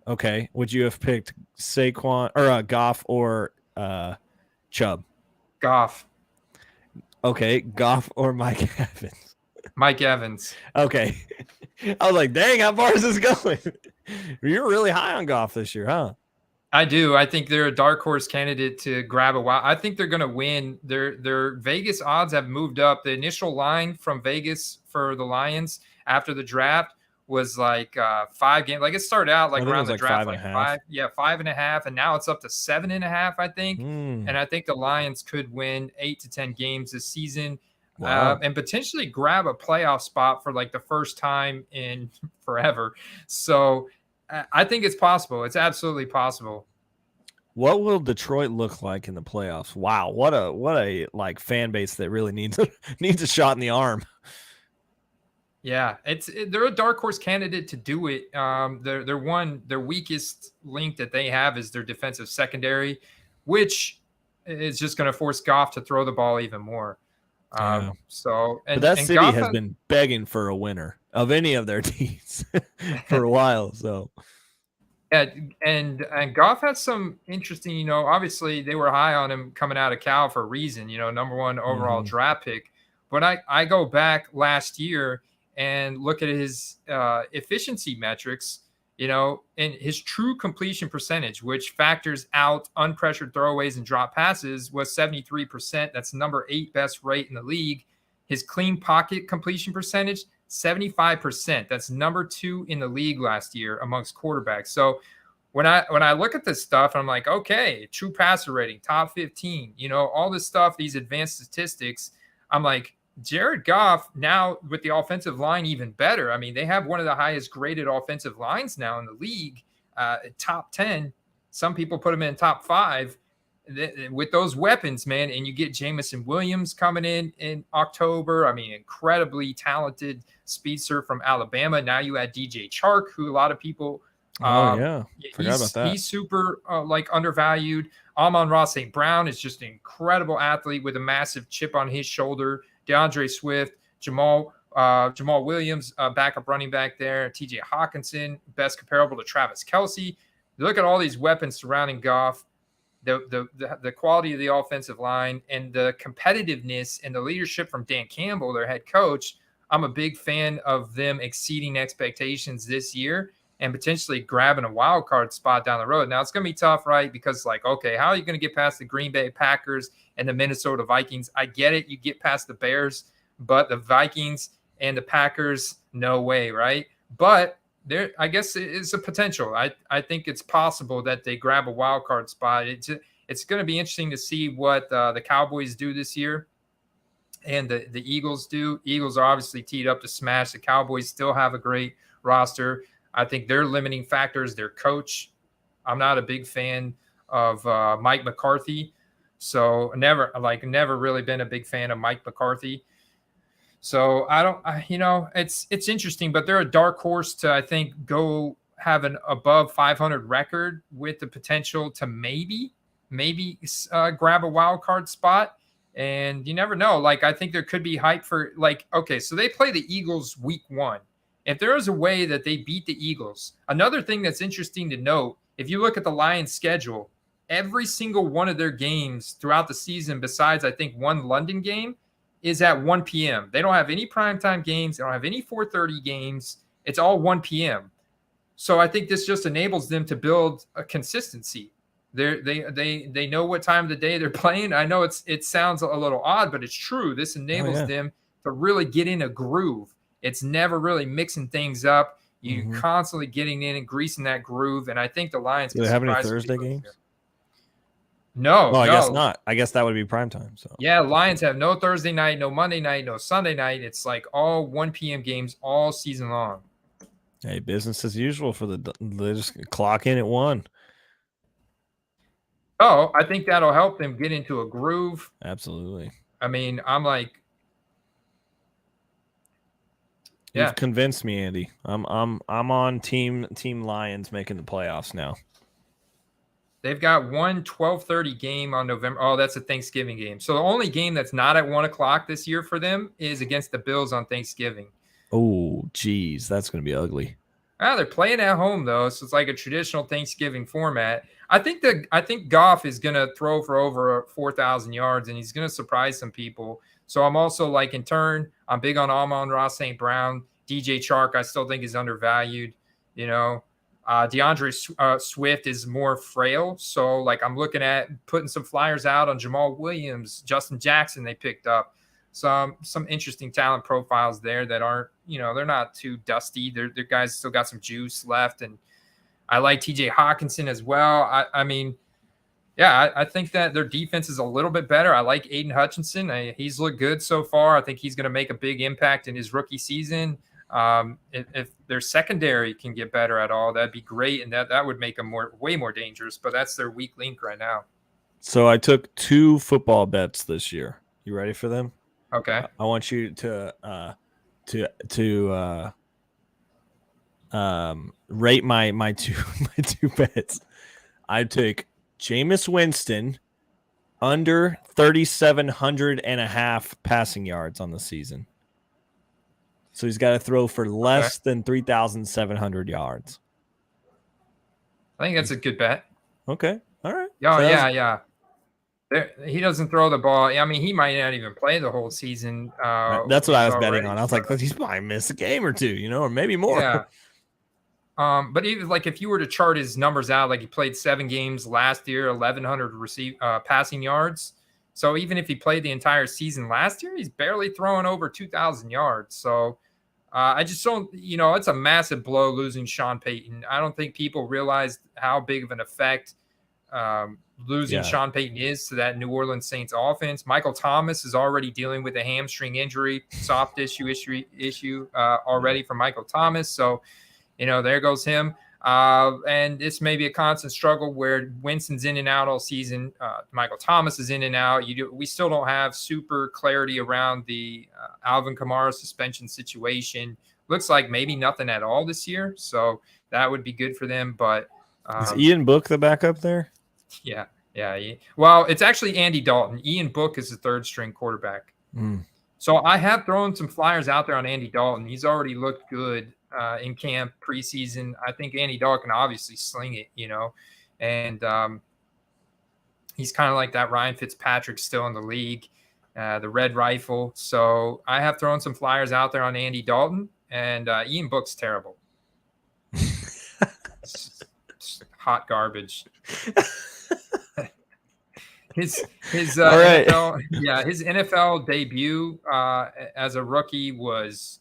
Okay. Would you have picked Saquon or Goff or Chubb? Goff. Okay, Goff or Mike Evans? Mike Evans. Okay. I was like, dang, how far is this going? You're really high on Goff this year, huh? I do. I think they're a dark horse candidate to grab a while. I think they're going to win. Their Vegas odds have moved up. The initial line from Vegas for the Lions after the draft was like 5 games. Like it started out like around the draft, like 5.5, and now it's up to 7.5, I think. And I think the Lions could win 8 to 10 games this season. Wow. And potentially grab a playoff spot for like the first time in forever. So I think it's possible. It's absolutely possible. What will Detroit look like in the playoffs? Wow, what a like fan base that really needs a shot in the arm. Yeah, they're a dark horse candidate to do it. Their weakest link that they have is their defensive secondary, which is just going to force Goff to throw the ball even more. But that city Goff has been begging for a winner of any of their teams for a while. So yeah, and Goff has some interesting, obviously they were high on him coming out of Cal for a reason, number 1 overall draft pick. But I go back last year and look at his efficiency metrics, and his true completion percentage, which factors out unpressured throwaways and drop passes, was 73%. That's number 8 best rate in the league. His clean pocket completion percentage, 75%. That's number 2 in the league last year amongst quarterbacks. So when I look at this stuff, I'm like, okay, true passer rating, top 15, all this stuff, these advanced statistics, I'm like, Jared Goff now with the offensive line even better. I mean, they have one of the highest graded offensive lines now in the league, top 10. Some people put them in top 5 with those weapons, man. And you get Jamison Williams coming in October. I mean, incredibly talented speedster from Alabama. Now you add DJ Chark, who a lot of people forgot about that. He's super undervalued. Amon-Ra St. Brown is just an incredible athlete with a massive chip on his shoulder. DeAndre Swift, Jamal Williams, backup running back there. TJ Hawkinson, best comparable to Travis Kelce. You look at all these weapons surrounding Goff, the quality of the offensive line, and the competitiveness and the leadership from Dan Campbell, their head coach. I'm a big fan of them exceeding expectations this year and potentially grabbing a wild card spot down the road. Now, it's going to be tough, right? Because, okay, how are you going to get past the Green Bay Packers and the Minnesota Vikings? I get it. You get past the Bears, but the Vikings and the Packers, no way, right? But there, I guess it is a potential. I think it's possible that they grab a wild card spot. It's going to be interesting to see what the Cowboys do this year and the Eagles do. Eagles are obviously teed up to smash. The Cowboys still have a great roster. I think their limiting factor is their coach. I'm not a big fan Mike McCarthy. So never really been a big fan of Mike McCarthy. So it's interesting, but they're a dark horse to, I think, go have an above 500 record with the potential to maybe grab a wild card spot. And you never know. Like, I think there could be hype for, like, okay, so they play the Eagles week 1. If there is a way that they beat the Eagles, another thing that's interesting to note, if you look at the Lions schedule, every single one of their games throughout the season, besides I think one London game, is at 1 p.m. They don't have any primetime games. They don't have any 4:30 games. It's all 1 p.m. So I think this just enables them to build a consistency. They know what time of the day they're playing. I know it sounds a little odd, but it's true. This enables them to really get in a groove. It's never really mixing things up. You're constantly getting in and greasing that groove. And I think the Lions do they have any Thursday games? Here. No. I guess not. I guess that would be primetime. So yeah, Lions have no Thursday night, no Monday night, no Sunday night. It's like all 1 p.m. games all season long. Hey, business as usual for they just clock in at 1. Oh, I think that'll help them get into a groove. Absolutely. I mean, I'm like, You've convinced me, Andy. I'm on team Lions making the playoffs now. They've got one 12:30 game on November. Oh, that's a Thanksgiving game. So the only game that's not at 1 o'clock this year for them is against the Bills on Thanksgiving. Oh, geez, that's going to be ugly. They're playing at home though, so it's like a traditional Thanksgiving format. I think Goff is going to throw for over 4,000 yards, and he's going to surprise some people. So I'm also like, in turn, I'm big on Amon-Ra St. Brown. DJ Chark, I still think is undervalued. You know, DeAndre Swift is more frail. So like, I'm looking at putting some flyers out on Jamal Williams, Justin Jackson. They picked up some interesting talent profiles there that aren't, they're not too dusty. Their guys still got some juice left. And I like TJ Hawkinson as well. I think that their defense is a little bit better. I like Aiden Hutchinson. He's looked good so far. I think he's going to make a big impact in his rookie season. If their secondary can get better at all, that'd be great. And that would make them way more dangerous, but that's their weak link right now. So I took 2 football bets this year. You ready for them? Okay. I want you to rate my two bets. I take Jameis Winston under 3,700 and a half passing yards on the season. So he's got to throw for less than 3,700 yards. I think that's a good bet. Okay. All right. Yeah. He doesn't throw the ball. I mean, he might not even play the whole season. That's what I was betting on. I was like, he's probably missed a game or two, or maybe more. Yeah. But even like, if you were to chart his numbers out, like he played 7 games last year, 1,100 passing yards. So even if he played the entire season last year, he's barely throwing over 2,000 yards. So I just don't, it's a massive blow losing Sean Payton. I don't think people realize how big of an effect losing Sean Payton is to that New Orleans Saints offense. Michael Thomas is already dealing with a hamstring injury, soft issue already for Michael Thomas. So, there goes him. And this may be a constant struggle where Winston's in and out all season. Michael Thomas is in and out. We still don't have super clarity around the Alvin Kamara suspension situation. Looks like maybe nothing at all this year. So that would be good for them. But is Ian Book the backup there? Yeah. Well, it's actually Andy Dalton. Ian Book is the 3rd string quarterback. So I have thrown some flyers out there on Andy Dalton. He's already looked good in camp preseason. I think Andy Dalton can obviously sling it, and he's kind of like that Ryan Fitzpatrick still in the league, the red rifle. So I have thrown some flyers out there on Andy Dalton, and Ian Book's terrible. It's hot garbage. His NFL debut as a rookie was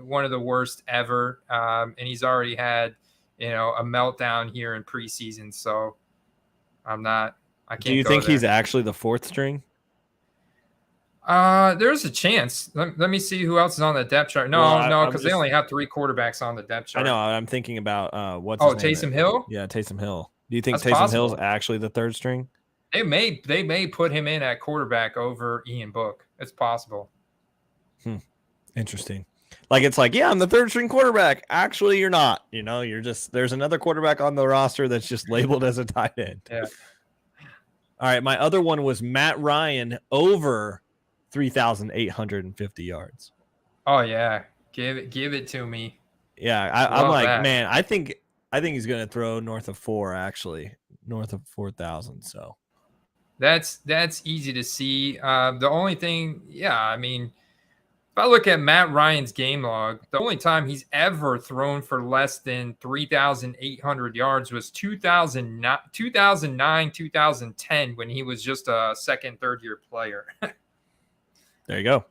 one of the worst ever, and he's already had a meltdown here in preseason. So I can't. Do you think he's actually the 4th string? There's a chance. Let me see who else is on the depth chart. No, because they only have 3 quarterbacks on the depth chart. I know. I'm thinking about what's his name? Taysom Hill. Yeah, Taysom Hill. Do you think That's Taysom Hill's possible. actually the third string? They may put him in at quarterback over Ian Book. It's possible. Interesting. Like it's like, yeah, I'm the third string quarterback. Actually, you're not. You know, you're just there's another quarterback on the roster that's just labeled as a tight end. Yeah. All right, my other one was Matt Ryan over 3,850 yards. Oh yeah, give it to me. Yeah, I'm like, that. man, I think he's gonna throw north of 4,000. So That's easy to see. The only thing, I mean, if I look at Matt Ryan's game log, the only time he's ever thrown for less than 3,800 yards was 2009, 2010, when he was just a second, third year player. there you go.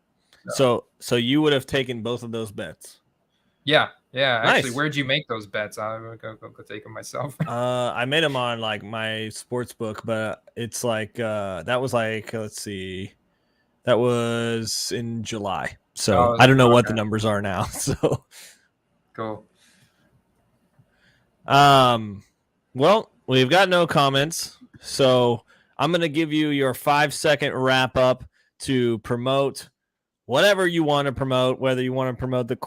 So you would have taken both of those bets. Yeah. Nice. Actually, where'd you make those bets? I'll go take them myself. I made them on like my sports book, but it's like that was like, let's see, that was in July. So I don't know what the numbers are now. So cool. Well, we've got no comments, so I'm gonna give you your 5-second wrap up to promote whatever you want to promote, whether you want to promote the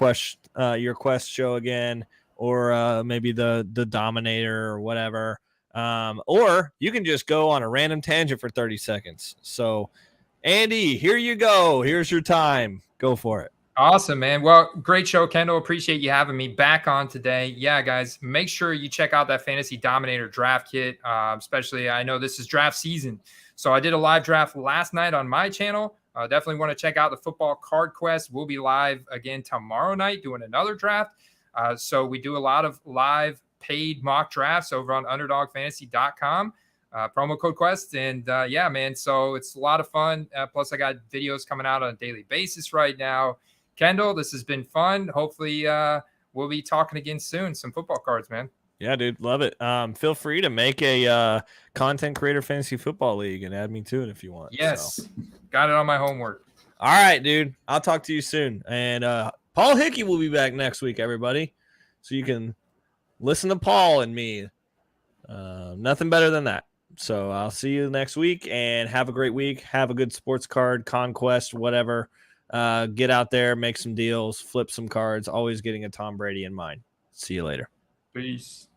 your Quest show again, or maybe the Dominator or whatever, or you can just go on a random tangent for 30 seconds. So, Andy, here you go. Here's your time. Go for it. Awesome, man. Well, great show, Kendall. Appreciate you having me back on today. Yeah, guys, make sure you check out that Fantasy Dominator draft kit. Especially, I know this is draft season, so I did a live draft last night on my channel. Definitely want to check out the Football Card Quest. We'll be live again tomorrow night doing another draft. So we do a lot of live paid mock drafts over on UnderdogFantasy.com. Promo code Quest. And yeah, man, so it's a lot of fun. Plus, I got videos coming out on a daily basis right now. Kendall, this has been fun. Hopefully, we'll be talking again soon. Some football cards, man. Yeah, dude, love it. Feel free to make a content creator fantasy football league and add me to it if you want. Yes, so. Got it on my homework. All right, dude. I'll talk to you soon. And Paul Hickey will be back next week, everybody. So you can listen to Paul and me. Nothing better than that. So I'll see you next week and have a great week. Have a good sports card, conquest, whatever. Get out there, make some deals, flip some cards, always getting a Tom Brady in mind. See you later. Peace.